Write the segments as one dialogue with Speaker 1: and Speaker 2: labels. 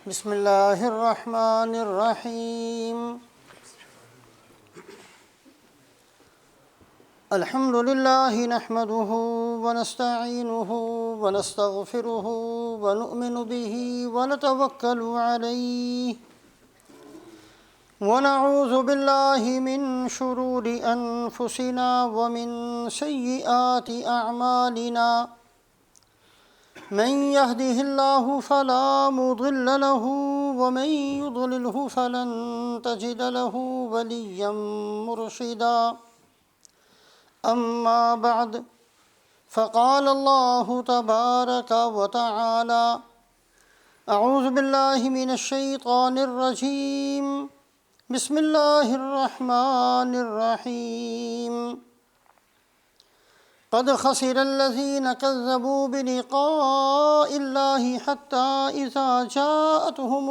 Speaker 1: بسم اللہ الرحمن الرحیم الحمد للہ نحمده ونستعینه ونستغفره ونؤمن به ونتوکل علیہ ونعوذ باللہ من شرور انفسنا ومن سیئات اعمالنا من يهده الله فلا مضل له ومن يضلله فلن تجد له وليا مرشدا أما بعد فقال الله تبارك وتعالى أعوذ بالله من الشيطان الرجيم بسم الله الرحمن الرحيم قد خسر الذين كذبوا بلقاء الله حتى إذا جاءتهم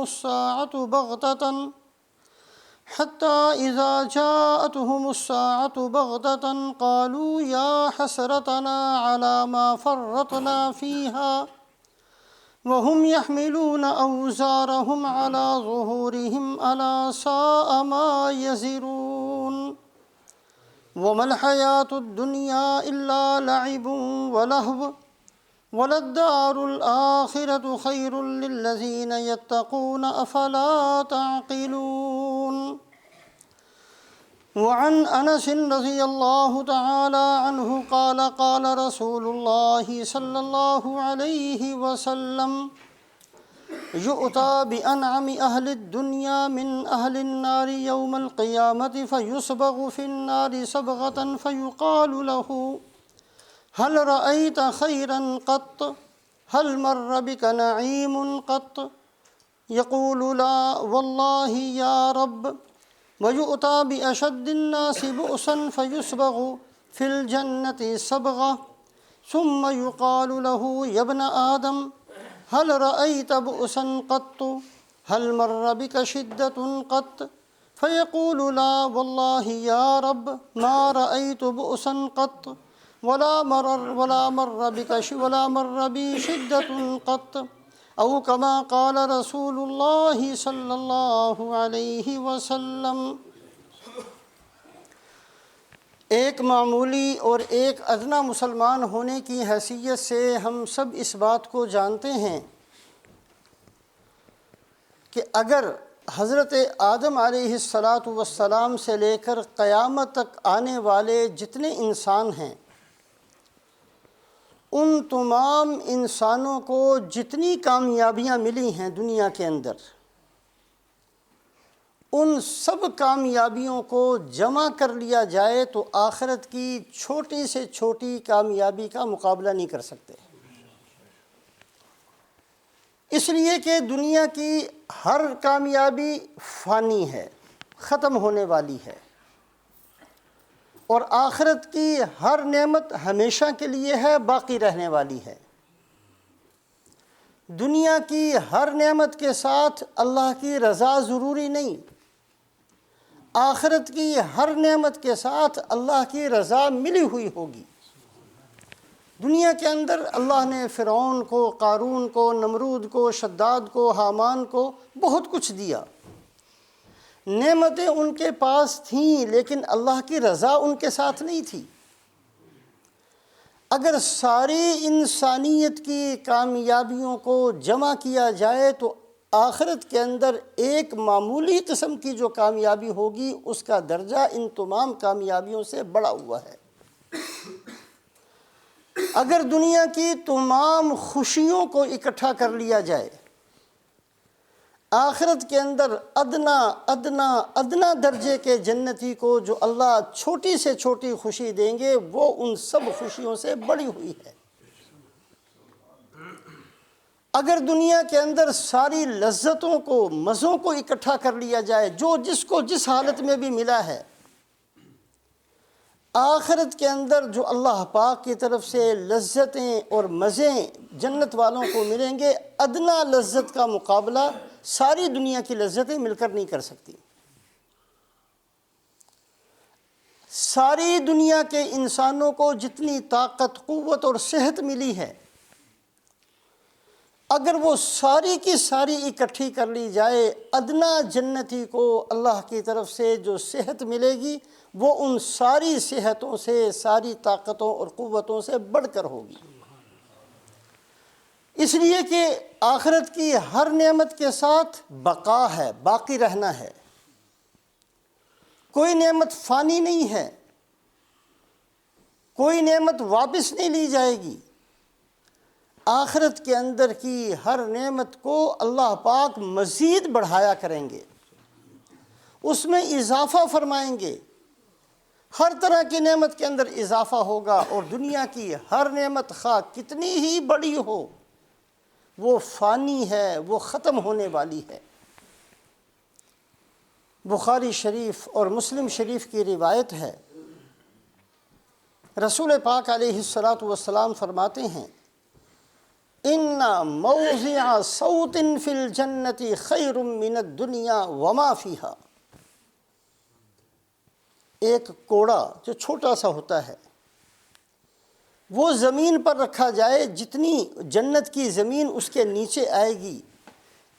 Speaker 1: الساعة بغتة قالوا يا حسرتنا على ما فرطنا فيها وهم يحملون أوزارهم على ظهورهم ألا ساء ما يزرون وما الحياة الدنيا إلا لعب ولهو وللدار الآخرة خير للذين يتقون أفلا تعقلون وعن أنس رضي الله تعالى عنه قال قال رسول الله صلى الله عليه وسلم يؤتى بأنعم أهل الدنيا من أهل النار يوم القيامة فيصبغ في النار صبغة فيقال له هل رأيت خيرا قط هل مر بك نعيم قط يقول لا والله يا رب ويؤتى بأشد الناس بؤسا فيصبغ في الجنة صبغة ثم يقال له يا ابن آدم هل رأيت بؤسا قط هل مر بك شدة قط فيقول لا والله يا رب ما رأيت بؤسا قط ولا مر بي شدة قط أو كما قال رسول الله صلى الله عليه وسلم۔ ایک معمولی اور ایک ادنا مسلمان ہونے کی حیثیت سے ہم سب اس بات کو جانتے ہیں کہ اگر حضرت آدم علیہ السلام سے لے کر قیامت تک آنے والے جتنے انسان ہیں، ان تمام انسانوں کو جتنی کامیابیاں ملی ہیں دنیا کے اندر، ان سب کامیابیوں کو جمع کر لیا جائے تو آخرت کی چھوٹی سے چھوٹی کامیابی کا مقابلہ نہیں کر سکتے، اس لیے کہ دنیا کی ہر کامیابی فانی ہے، ختم ہونے والی ہے، اور آخرت کی ہر نعمت ہمیشہ کے لیے ہے، باقی رہنے والی ہے۔ دنیا کی ہر نعمت کے ساتھ اللہ کی رضا ضروری نہیں، آخرت کی ہر نعمت کے ساتھ اللہ کی رضا ملی ہوئی ہوگی۔ دنیا کے اندر اللہ نے فرعون کو، قارون کو، نمرود کو، شداد کو، حامان کو بہت کچھ دیا، نعمتیں ان کے پاس تھیں، لیکن اللہ کی رضا ان کے ساتھ نہیں تھی۔ اگر ساری انسانیت کی کامیابیوں کو جمع کیا جائے تو آخرت کے اندر ایک معمولی قسم کی جو کامیابی ہوگی اس کا درجہ ان تمام کامیابیوں سے بڑا ہوا ہے۔ اگر دنیا کی تمام خوشیوں کو اکٹھا کر لیا جائے، آخرت کے اندر ادنا درجے کے جنتی کو جو اللہ چھوٹی سے چھوٹی خوشی دیں گے وہ ان سب خوشیوں سے بڑی ہوئی ہے۔ اگر دنیا کے اندر ساری لذتوں کو، مزوں کو اکٹھا کر لیا جائے، جو جس کو جس حالت میں بھی ملا ہے، آخرت کے اندر جو اللہ پاک کی طرف سے لذتیں اور مزے جنت والوں کو ملیں گے، ادنا لذت کا مقابلہ ساری دنیا کی لذتیں مل کر نہیں کر سکتی۔ ساری دنیا کے انسانوں کو جتنی طاقت، قوت اور صحت ملی ہے، اگر وہ ساری کی ساری اکٹھی کر لی جائے، ادنا جنتی کو اللہ کی طرف سے جو صحت ملے گی وہ ان ساری صحتوں سے، ساری طاقتوں اور قوتوں سے بڑھ کر ہوگی۔ اس لیے کہ آخرت کی ہر نعمت کے ساتھ بقا ہے، باقی رہنا ہے۔ کوئی نعمت فانی نہیں ہے، کوئی نعمت واپس نہیں لی جائے گی۔ آخرت کے اندر کی ہر نعمت کو اللہ پاک مزید بڑھایا کریں گے، اس میں اضافہ فرمائیں گے، ہر طرح کی نعمت کے اندر اضافہ ہوگا، اور دنیا کی ہر نعمت خواہ کتنی ہی بڑی ہو وہ فانی ہے، وہ ختم ہونے والی ہے۔ بخاری شریف اور مسلم شریف کی روایت ہے، رسول پاک علیہ الصلاۃ والسلام فرماتے ہیں، ان موضع صوت فی الجنت خیر من الدنیا وما فیہا۔ ایک کوڑا جو چھوٹا سا ہوتا ہے وہ زمین پر رکھا جائے، جتنی جنت کی زمین اس کے نیچے آئے گی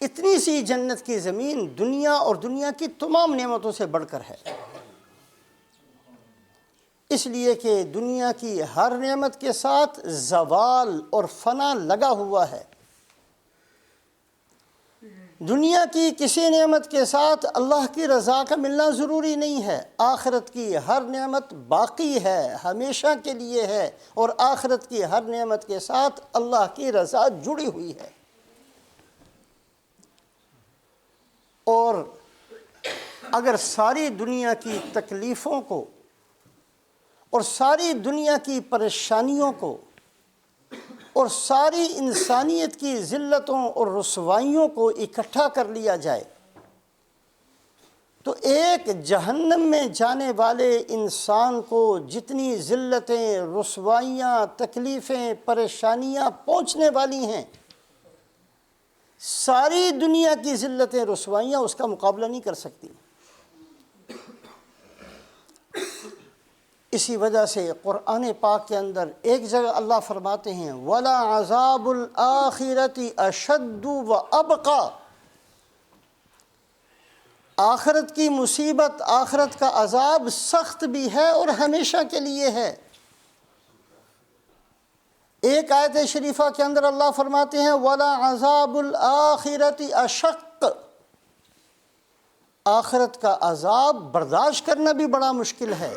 Speaker 1: اتنی سی جنت کی زمین دنیا اور دنیا کی تمام نعمتوں سے بڑھ کر ہے۔ اس لیے کہ دنیا کی ہر نعمت کے ساتھ زوال اور فنا لگا ہوا ہے۔ دنیا کی کسی نعمت کے ساتھ اللہ کی رضا کا ملنا ضروری نہیں ہے۔ آخرت کی ہر نعمت باقی ہے، ہمیشہ کے لیے ہے، اور آخرت کی ہر نعمت کے ساتھ اللہ کی رضا جڑی ہوئی ہے۔ اور اگر ساری دنیا کی تکلیفوں کو اور ساری دنیا کی پریشانیوں کو اور ساری انسانیت کی ذلتوں اور رسوائیوں کو اکٹھا کر لیا جائے تو ایک جہنم میں جانے والے انسان کو جتنی ذلتیں، رسوائیاں، تکلیفیں، پریشانیاں پہنچنے والی ہیں، ساری دنیا کی ذلتیں، رسوائیاں اس کا مقابلہ نہیں کر سکتی۔ اسی وجہ سے قرآن پاک کے اندر ایک جگہ اللہ فرماتے ہیں وَلَا عَذَابُ الْآخِرَةِ أَشَدُّ وَأَبْقَى۔ آخرت کی مصیبت، آخرت کا عذاب سخت بھی ہے اور ہمیشہ کے لیے ہے۔ ایک آیت شریفہ کے اندر اللہ فرماتے ہیں وَلَا عَذَابُ الْآخِرَةِ أَشَقُّ۔ آخرت کا عذاب برداشت کرنا بھی بڑا مشکل ہے۔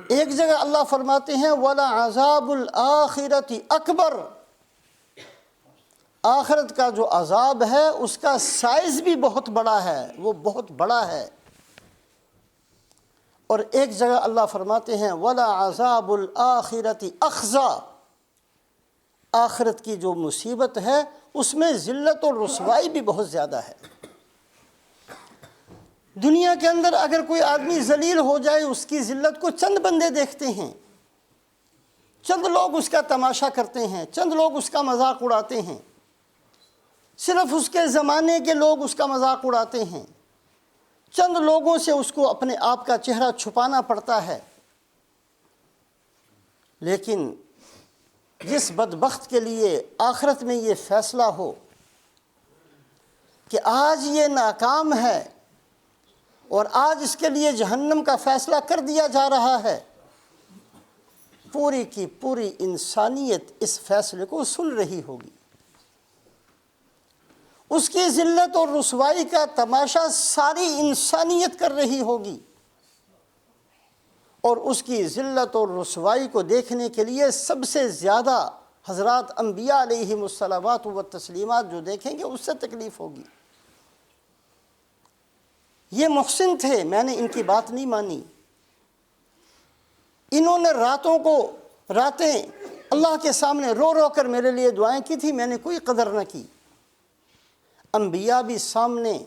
Speaker 1: ایک جگہ اللہ فرماتے ہیں وَلَا عَذَابُ الْآخِرَةِ أَكْبَرُ۔ آخرت کا جو عذاب ہے اس کا سائز بھی بہت بڑا ہے، وہ بہت بڑا ہے۔ اور ایک جگہ اللہ فرماتے ہیں وَلَا عَذَابُ الْآخِرَةِ أَخْزَىٰ۔ آخرت کی جو مصیبت ہے اس میں ذلت اور رسوائی بھی بہت زیادہ ہے۔ دنیا کے اندر اگر کوئی آدمی ذلیل ہو جائے اس کی ذلت کو چند بندے دیکھتے ہیں، چند لوگ اس کا تماشا کرتے ہیں، چند لوگ اس کا مذاق اڑاتے ہیں، صرف اس کے زمانے کے لوگ اس کا مذاق اڑاتے ہیں، چند لوگوں سے اس کو اپنے آپ کا چہرہ چھپانا پڑتا ہے۔ لیکن جس بدبخت کے لیے آخرت میں یہ فیصلہ ہو کہ آج یہ ناکام ہے اور آج اس کے لیے جہنم کا فیصلہ کر دیا جا رہا ہے، پوری کی پوری انسانیت اس فیصلے کو سن رہی ہوگی۔ اس کی ذلت اور رسوائی کا تماشا ساری انسانیت کر رہی ہوگی، اور اس کی ذلت اور رسوائی کو دیکھنے کے لیے سب سے زیادہ حضرات انبیاء علیہم الصلوات و تسلیمات جو دیکھیں گے اس سے تکلیف ہوگی۔ یہ محسن تھے، میں نے ان کی بات نہیں مانی، انہوں نے راتیں اللہ کے سامنے رو رو کر میرے لیے دعائیں کی تھی، میں نے کوئی قدر نہ کی۔ انبیاء بھی سامنے،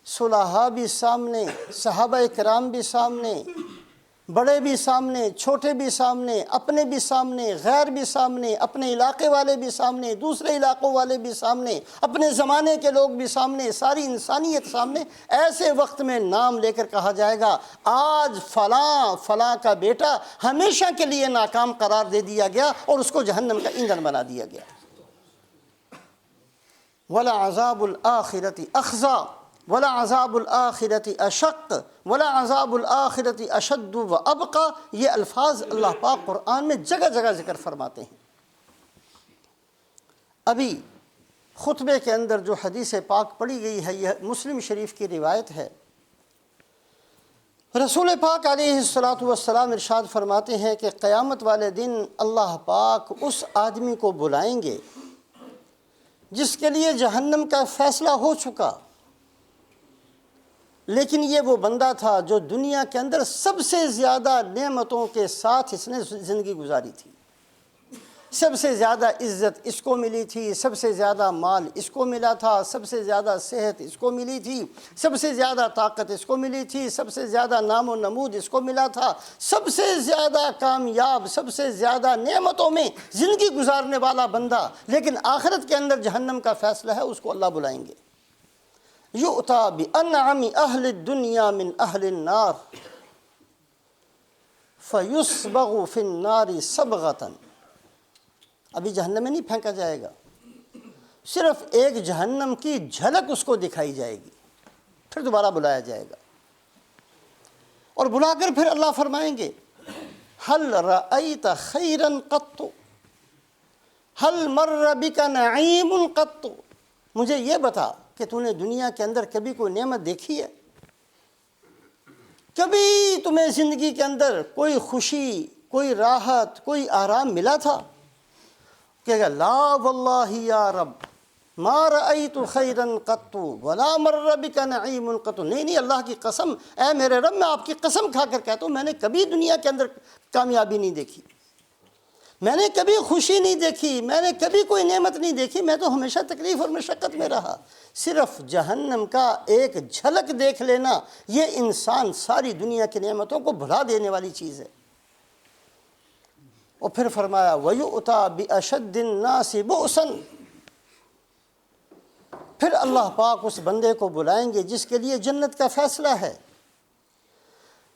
Speaker 1: صلحاء بھی سامنے، صحابہ کرام بھی سامنے، بڑے بھی سامنے، چھوٹے بھی سامنے، اپنے بھی سامنے، غیر بھی سامنے، اپنے علاقے والے بھی سامنے، دوسرے علاقوں والے بھی سامنے، اپنے زمانے کے لوگ بھی سامنے، ساری انسانیت سامنے۔ ایسے وقت میں نام لے کر کہا جائے گا آج فلاں فلاں کا بیٹا ہمیشہ کے لیے ناکام قرار دے دیا گیا اور اس کو جہنم کا ایندھن بنا دیا گیا۔ وَلَعَذَابُ الْآخِرَةِ أَخْزَىٰ وَلَعَذَابُ الْآخِرَةِ أَشَقُّ وَلَعَذَابُ الْآخِرَةِ أَشَدُّ وَأَبْقَىٰ، یہ الفاظ اللہ پاک قرآن میں جگہ جگہ ذکر فرماتے ہیں۔ ابھی خطبے کے اندر جو حدیث پاک پڑھی گئی ہے یہ مسلم شریف کی روایت ہے۔ رسول پاک علیہ السلام ارشاد فرماتے ہیں کہ قیامت والے دن اللہ پاک اس آدمی کو بلائیں گے جس کے لیے جہنم کا فیصلہ ہو چکا، لیکن یہ وہ بندہ تھا جو دنیا کے اندر سب سے زیادہ نعمتوں کے ساتھ اس نے زندگی گزاری تھی، سب سے زیادہ عزت اس کو ملی تھی، سب سے زیادہ مال اس کو ملا تھا، سب سے زیادہ صحت اس کو ملی تھی، سب سے زیادہ طاقت اس کو ملی تھی، سب سے زیادہ نام و نمود اس کو ملا تھا، سب سے زیادہ کامیاب، سب سے زیادہ نعمتوں میں زندگی گزارنے والا بندہ، لیکن آخرت کے اندر جہنم کا فیصلہ ہے، اس کو اللہ بلائیں گے۔ یؤتی بانعم اہل الدنیا من اہل النار فیصبغ فی النار صبغۃ، ابھی جہنم میں نہیں پھینکا جائے گا، صرف ایک جہنم کی جھلک اس کو دکھائی جائے گی، پھر دوبارہ بلایا جائے گا، اور بلا کر پھر اللہ فرمائیں گے هل رأیت خیرا قط هل مر بک نعیم قط، مجھے یہ بتا کہ تو نے دنیا کے اندر کبھی کوئی نعمت دیکھی ہے؟ کبھی تمہیں زندگی کے اندر کوئی خوشی، کوئی راحت، کوئی آرام ملا تھا؟ کہے گا لا واللہ یا رب ما رأیت خیرا قط ولا مر بک نعیم قط، نہیں اللہ کی قسم، اے میرے رب میں آپ کی قسم کھا کر کہتا ہوں میں نے کبھی دنیا کے اندر کامیابی نہیں دیکھی، میں نے کبھی خوشی نہیں دیکھی، میں نے کبھی کوئی نعمت نہیں دیکھی، میں تو ہمیشہ تکلیف اور مشقت میں رہا۔ صرف جہنم کا ایک جھلک دیکھ لینا یہ انسان ساری دنیا کی نعمتوں کو بھلا دینے والی چیز ہے۔ اور پھر فرمایا وَيُؤْتَى بِأَشَدِّ النَّاسِ بُؤْسًا، پھر اللہ پاک اس بندے کو بلائیں گے جس کے لیے جنت کا فیصلہ ہے،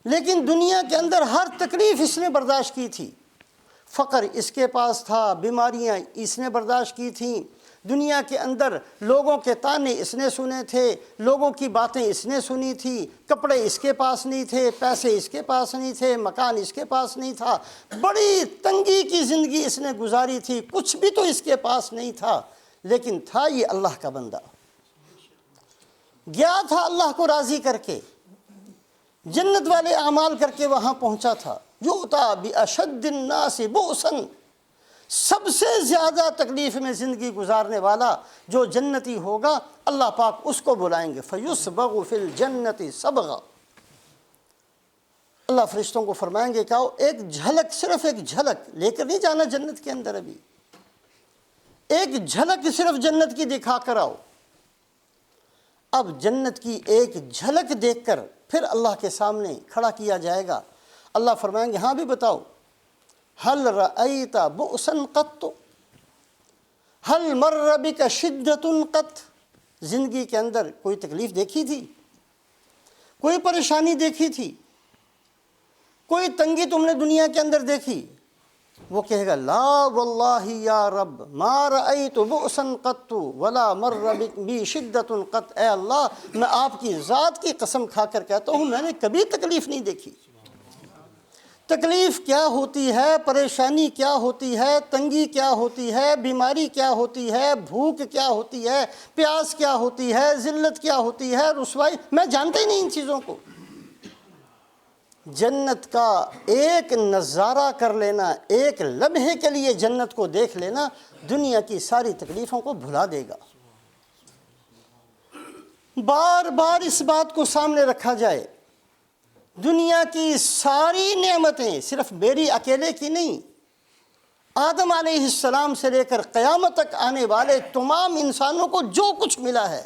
Speaker 1: لیکن دنیا کے اندر ہر تکلیف اس نے برداشت کی تھی، فقر اس کے پاس تھا، بیماریاں اس نے برداشت کی تھیں، دنیا کے اندر لوگوں کے تانے اس نے سنے تھے، لوگوں کی باتیں اس نے سنی تھی، کپڑے اس کے پاس نہیں تھے، پیسے اس کے پاس نہیں تھے، مکان اس کے پاس نہیں تھا، بڑی تنگی کی زندگی اس نے گزاری تھی، کچھ بھی تو اس کے پاس نہیں تھا، لیکن تھا یہ اللہ کا بندہ، گیا تھا اللہ کو راضی کر کے، جنت والے اعمال کر کے وہاں پہنچا تھا۔ یؤتی باشد الناس بؤسا، سب سے زیادہ تکلیف میں زندگی گزارنے والا جو جنتی ہوگا اللہ پاک اس کو بلائیں گے، فیصبغ فی الجنت صبغا، اللہ فرشتوں کو فرمائیں گے کہ آؤ ایک جھلک، صرف ایک جھلک لے کر نہیں جانا جنت کے اندر، ابھی ایک جھلک صرف جنت کی دکھا کر آؤ۔ اب جنت کی ایک جھلک دیکھ کر پھر اللہ کے سامنے کھڑا کیا جائے گا، اللہ فرمائیں گے ہاں بھی بتاؤ هل رأیت بؤسا قط هل مر بک شدۃ قط، زندگی کے اندر کوئی تکلیف دیکھی تھی، کوئی پریشانی دیکھی تھی، کوئی تنگی تم نے دنیا کے اندر دیکھی؟ وہ کہے گا لا واللہ یا رب ما رأیت بؤسا قط ولا مر بی شدۃ قط، اے اللہ میں آپ کی ذات کی قسم کھا کر کہتا ہوں میں نے کبھی تکلیف نہیں دیکھی۔ تکلیف کیا ہوتی ہے، پریشانی کیا ہوتی ہے، تنگی کیا ہوتی ہے، بیماری کیا ہوتی ہے، بھوک کیا ہوتی ہے، پیاس کیا ہوتی ہے، ذلت کیا ہوتی ہے، رسوائی، میں جانتا ہی نہیں ان چیزوں کو۔ جنت کا ایک نظارہ کر لینا، ایک لمحے کے لیے جنت کو دیکھ لینا دنیا کی ساری تکلیفوں کو بھلا دے گا۔ بار بار اس بات کو سامنے رکھا جائے، دنیا کی ساری نعمتیں صرف میری اکیلے کی نہیں، آدم علیہ السلام سے لے کر قیامت تک آنے والے تمام انسانوں کو جو کچھ ملا ہے،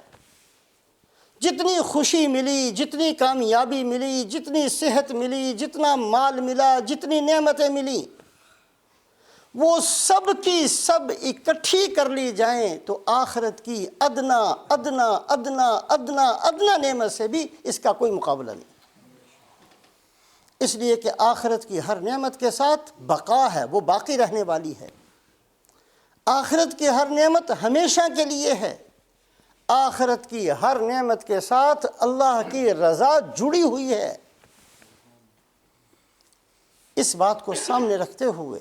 Speaker 1: جتنی خوشی ملی، جتنی کامیابی ملی، جتنی صحت ملی، جتنا مال ملا، جتنی نعمتیں ملی، وہ سب کی سب اکٹھی کر لی جائیں تو آخرت کی ادنا ادنا ادنا ادنا ادنا نعمت سے بھی اس کا کوئی مقابلہ نہیں، اس لیے کہ آخرت کی ہر نعمت کے ساتھ بقا ہے، وہ باقی رہنے والی ہے، آخرت کی ہر نعمت ہمیشہ کے لیے ہے، آخرت کی ہر نعمت کے ساتھ اللہ کی رضا جڑی ہوئی ہے۔ اس بات کو سامنے رکھتے ہوئے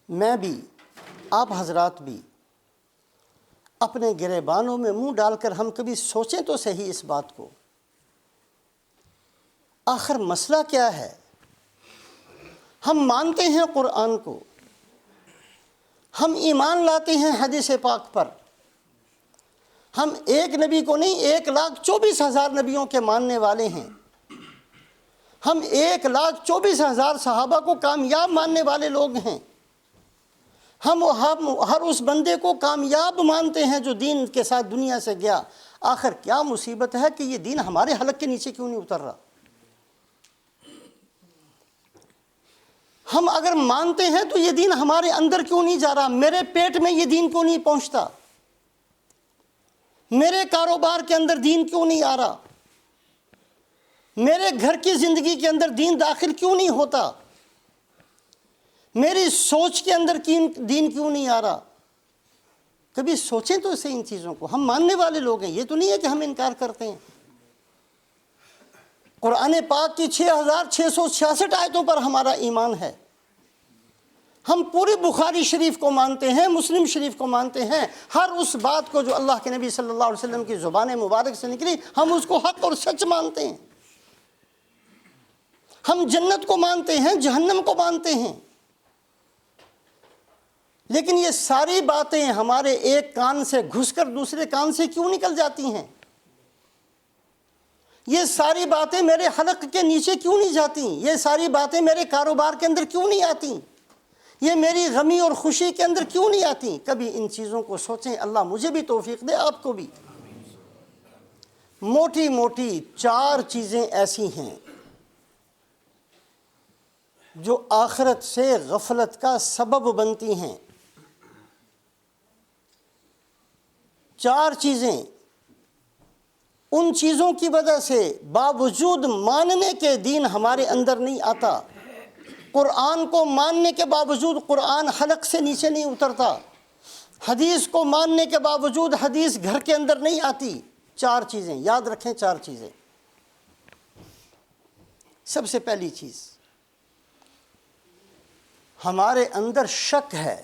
Speaker 1: میں بھی، آپ حضرات بھی اپنے گریبانوں میں منہ ڈال کر ہم کبھی سوچیں تو صحیح اس بات کو، آخر مسئلہ کیا ہے؟ ہم مانتے ہیں قرآن کو، ہم ایمان لاتے ہیں حدیث پاک پر، ہم ایک نبی کو نہیں 1,24,000 نبیوں کے ماننے والے ہیں، ہم 1,24,000 صحابہ کو کامیاب ماننے والے لوگ ہیں، ہم ہر اس بندے کو کامیاب مانتے ہیں جو دین کے ساتھ دنیا سے گیا۔ آخر کیا مصیبت ہے کہ یہ دین ہمارے حلق کے نیچے کیوں نہیں اتر رہا؟ ہم اگر مانتے ہیں تو یہ دین ہمارے اندر کیوں نہیں جا رہا؟ میرے پیٹ میں یہ دین کیوں نہیں پہنچتا؟ میرے کاروبار کے اندر دین کیوں نہیں آ رہا؟ میرے گھر کی زندگی کے اندر دین داخل کیوں نہیں ہوتا؟ میری سوچ کے اندر دین کیوں نہیں آ رہا؟ کبھی سوچیں تو اسے، ان چیزوں کو۔ ہم ماننے والے لوگ ہیں، یہ تو نہیں ہے کہ ہم انکار کرتے ہیں۔ قرآن پاک کی 6,666 آیتوں پر ہمارا ایمان ہے، ہم پوری بخاری شریف کو مانتے ہیں، مسلم شریف کو مانتے ہیں، ہر اس بات کو جو اللہ کے نبی صلی اللہ علیہ وسلم کی زبان مبارک سے نکلی ہم اس کو حق اور سچ مانتے ہیں۔ ہم جنت کو مانتے ہیں، جہنم کو مانتے ہیں، لیکن یہ ساری باتیں ہمارے ایک کان سے گھس کر دوسرے کان سے کیوں نکل جاتی ہیں؟ یہ ساری باتیں میرے حلق کے نیچے کیوں نہیں جاتی؟ یہ ساری باتیں میرے کاروبار کے اندر کیوں نہیں آتی؟ یہ میری غمی اور خوشی کے اندر کیوں نہیں آتی؟ کبھی ان چیزوں کو سوچیں۔ اللہ مجھے بھی توفیق دے، آپ کو بھی۔ موٹی موٹی 4 چیزیں ایسی ہیں جو آخرت سے غفلت کا سبب بنتی ہیں۔ 4 چیزیں، ان چیزوں کی وجہ سے باوجود ماننے کے دین ہمارے اندر نہیں آتا۔ قرآن کو ماننے کے باوجود قرآن حلق سے نیچے نہیں اترتا، حدیث کو ماننے کے باوجود حدیث گھر کے اندر نہیں آتی۔ 4 چیزیں یاد رکھیں، 4 چیزیں۔ سب سے پہلی چیز، ہمارے اندر شک ہے۔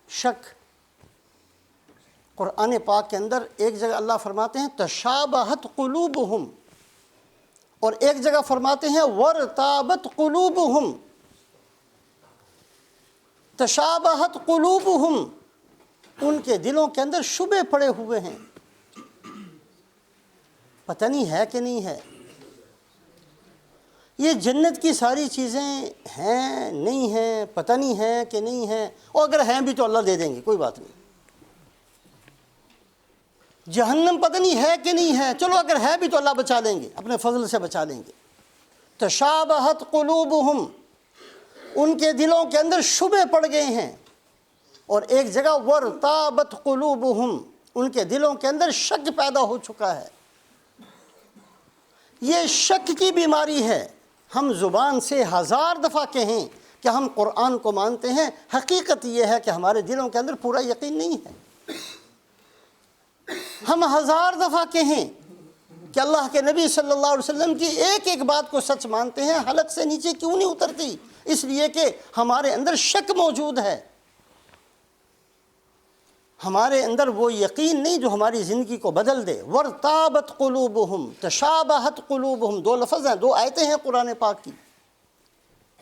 Speaker 1: شک، قرآن پاک کے اندر ایک جگہ اللہ فرماتے ہیں تشابہت قلوبہم، اور ایک جگہ فرماتے ہیں ورتابت قلوبہم۔ تشابہت قلوبہم، ان کے دلوں کے اندر شبے پڑے ہوئے ہیں، پتہ نہیں ہے کہ نہیں ہے، یہ جنت کی ساری چیزیں ہیں نہیں ہیں، پتہ نہیں ہے کہ نہیں ہے، اور اگر ہیں بھی تو اللہ دے دیں گے، کوئی بات نہیں۔ جہنم پتہ نہیں ہے کہ نہیں ہے، چلو اگر ہے بھی تو اللہ بچا لیں گے، اپنے فضل سے بچا لیں گے۔ تشابہت قلوبہم، ان کے دلوں کے اندر شبے پڑ گئے ہیں، اور ایک جگہ ورتابت قلوبہم، ان کے دلوں کے اندر شک پیدا ہو چکا ہے۔ یہ شک کی بیماری ہے۔ ہم زبان سے 1000 دفعہ کہیں کہ ہم قرآن کو مانتے ہیں، حقیقت یہ ہے کہ ہمارے دلوں کے اندر پورا یقین نہیں ہے۔ ہم 1000 دفعہ کہیں کہ اللہ کے نبی صلی اللہ علیہ وسلم کی ایک ایک بات کو سچ مانتے ہیں، حلق سے نیچے کیوں نہیں اترتی؟ اس لیے کہ ہمارے اندر شک موجود ہے، ہمارے اندر وہ یقین نہیں جو ہماری زندگی کو بدل دے۔ ورتابت قلوبہم، تشابہت قلوبہم، 2 لفظ ہیں، 2 آیتیں ہیں قرآن پاک کی۔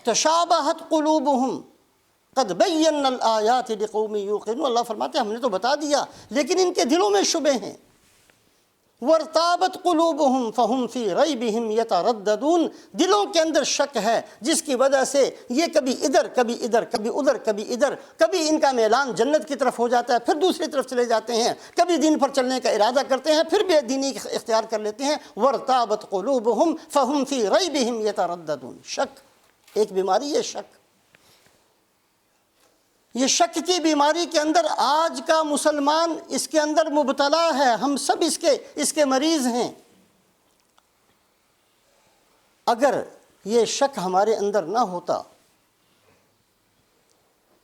Speaker 1: تشابہت قلوبہم قد بینا الآیات لقوم یوقنون، اللہ فرماتے ہیں ہم نے تو بتا دیا لیکن ان کے دلوں میں شبے ہیں۔ ورتابت قلوبہم فہم فی ریبہم یترددون، دلوں کے اندر شک ہے جس کی وجہ سے یہ کبھی ادھر کبھی ادھر، کبھی ادھر کبھی ادھر، کبھی ان کا میلان جنت کی طرف ہو جاتا ہے پھر دوسری طرف چلے جاتے ہیں، کبھی دین پر چلنے کا ارادہ کرتے ہیں پھر بے دینی اختیار کر لیتے ہیں۔ ورتابت قلوبہم فہم فی ریبہم یترددون، شک ایک بیماری ہے، شک۔ یہ شک کی بیماری کے اندر آج کا مسلمان اس کے اندر مبتلا ہے، ہم سب اس کے مریض ہیں۔ اگر یہ شک ہمارے اندر نہ ہوتا،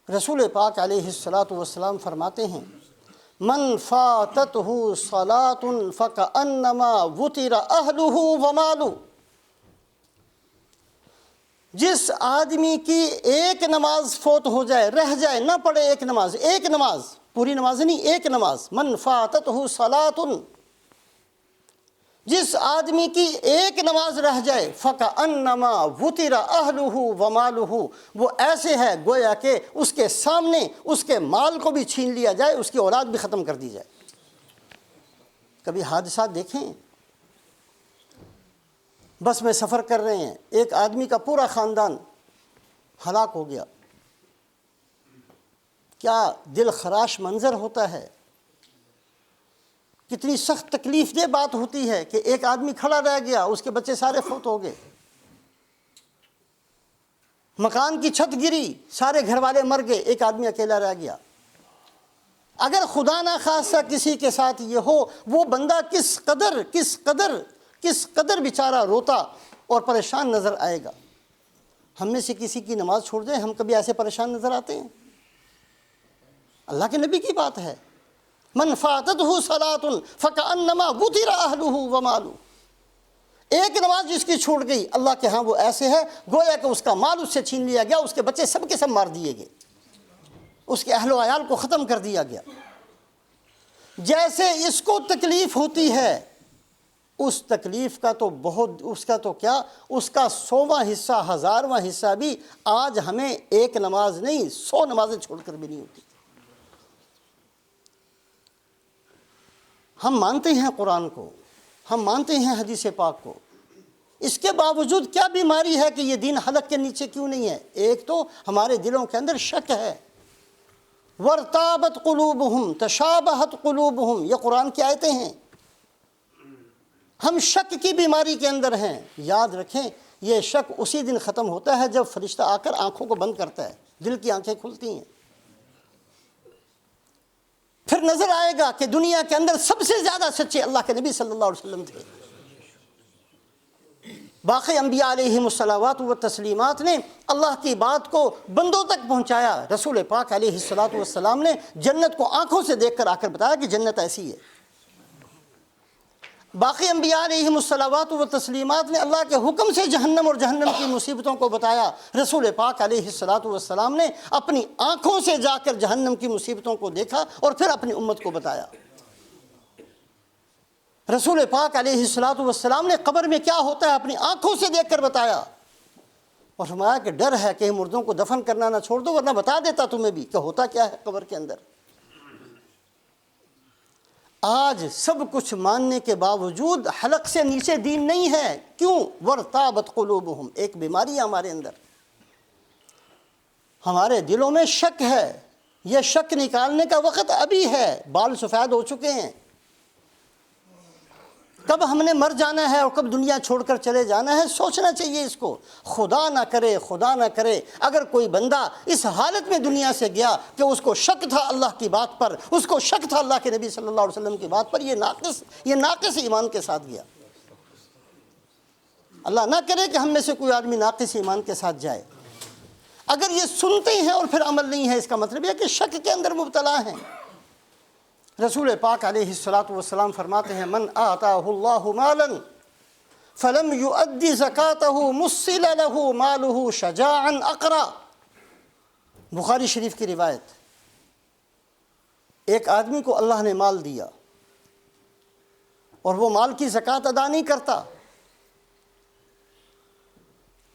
Speaker 1: رسول پاک علیہ الصلاۃ والسلام فرماتے ہیں من فاتتہ صلاۃ فکأنما وطر اہلہ ومالہ، جس آدمی کی ایک نماز فوت ہو جائے، رہ جائے، نہ پڑھے ایک نماز پوری نماز نہیں، ایک نماز، من فاتتہ صلاۃ، جس آدمی کی ایک نماز رہ جائے، فکأنما وطر اہلہ ومالہ، وہ ایسے ہے گویا کہ اس کے سامنے اس کے مال کو بھی چھین لیا جائے، اس کی اولاد بھی ختم کر دی جائے۔ کبھی حادثات دیکھیں، بس میں سفر کر رہے ہیں، ایک آدمی کا پورا خاندان ہلاک ہو گیا، کیا دل خراش منظر ہوتا ہے، کتنی سخت تکلیف دہ بات ہوتی ہے کہ ایک آدمی کھڑا رہ گیا، اس کے بچے سارے فوت ہو گئے، مکان کی چھت گری، سارے گھر والے مر گئے، ایک آدمی اکیلا رہ گیا۔ اگر خدا نہ خواستہ کسی کے ساتھ یہ ہو، وہ بندہ کس قدر بیچارہ روتا اور پریشان نظر آئے گا۔ ہم میں سے کسی کی نماز چھوڑ جائے، ہم کبھی ایسے پریشان نظر آتے ہیں؟ اللہ کے نبی کی بات ہے، من فاتتہ صلاۃ فکأنما وطر اہلہ ومالہ، ایک نماز جس کی چھوٹ گئی، اللہ کے ہاں وہ ایسے ہے گویا کہ اس کا مال اس سے چھین لیا گیا، اس کے بچے سب کے سب مار دیے گئے، اس کے اہل و عیال کو ختم کر دیا گیا۔ جیسے اس کو تکلیف ہوتی ہے، اس تکلیف کا تو اس کا 100واں حصہ، 1000واں حصہ بھی آج ہمیں ایک نماز نہیں 100 نمازیں چھوڑ کر بھی نہیں ہوتی۔ ہم مانتے ہیں قرآن کو، ہم مانتے ہیں حدیث پاک کو، اس کے باوجود کیا بیماری ہے کہ یہ دین حلق کے نیچے کیوں نہیں ہے؟ ایک تو ہمارے دلوں کے اندر شک ہے، وَارْتَابَتْ قُلُوبُهُمْ تَشَابَهَتْ قُلُوبُهُمْ، یہ قرآن کی آیتیں ہیں۔ ہم شک کی بیماری کے اندر ہیں۔ یاد رکھیں، یہ شک اسی دن ختم ہوتا ہے جب فرشتہ آ کر آنکھوں کو بند کرتا ہے، دل کی آنکھیں کھلتی ہیں، پھر نظر آئے گا کہ دنیا کے اندر سب سے زیادہ سچے اللہ کے نبی صلی اللہ علیہ وسلم تھے۔ باقی انبیاء علیہم الصلوات و تسلیمات نے اللہ کی بات کو بندوں تک پہنچایا۔ رسول پاک علیہ الصلوات والسلام نے جنت کو آنکھوں سے دیکھ کر آ کر بتایا کہ جنت ایسی ہے۔ باقی انبیاء علیہم الصلوات و تسلیمات نے اللہ کے حکم سے جہنم اور جہنم کی مصیبتوں کو بتایا۔ رسول پاک علیہ الصلوات والسلام نے اپنی آنکھوں سے جا کر جہنم کی مصیبتوں کو دیکھا اور پھر اپنی امت کو بتایا۔ رسول پاک علیہ الصلوات والسلام نے قبر میں کیا ہوتا ہے اپنی آنکھوں سے دیکھ کر بتایا، اور فرمایا کہ ڈر ہے کہ مردوں کو دفن کرنا نہ چھوڑ دو، ورنہ بتا دیتا تمہیں بھی کہ ہوتا کیا ہے قبر کے اندر۔ آج سب کچھ ماننے کے باوجود حلق سے نیچے دین نہیں ہے۔ کیوں؟ وَارْتَابَتْ قُلُوبُهُمْ، ایک بیماری ہے ہمارے اندر، ہمارے دلوں میں شک ہے۔ یہ شک نکالنے کا وقت ابھی ہے، بال سفید ہو چکے ہیں۔ کب ہم نے مر جانا ہے اور کب دنیا چھوڑ کر چلے جانا ہے سوچنا چاہیے اس کو۔ خدا نہ کرے اگر کوئی بندہ اس حالت میں دنیا سے گیا کہ اس کو شک تھا اللہ کی بات پر، اس کو شک تھا اللہ کے نبی صلی اللہ علیہ وسلم کی بات پر، یہ ناقص ایمان کے ساتھ گیا۔ اللہ نہ کرے کہ ہم میں سے کوئی آدمی ناقص ایمان کے ساتھ جائے۔ اگر یہ سنتے ہیں اور پھر عمل نہیں ہے، اس کا مطلب یہ کہ شک کے اندر مبتلا ہیں۔ رسول پاک علیہ الصلوۃ والسلام فرماتے ہیں، من آتاہ اللہ مالا فلم یؤد زکاتہ مثل له مالہ شجاعا اقرا۔ بخاری شریف کی روایت۔ ایک آدمی کو اللہ نے مال دیا اور وہ مال کی زکوٰۃ ادا نہیں کرتا،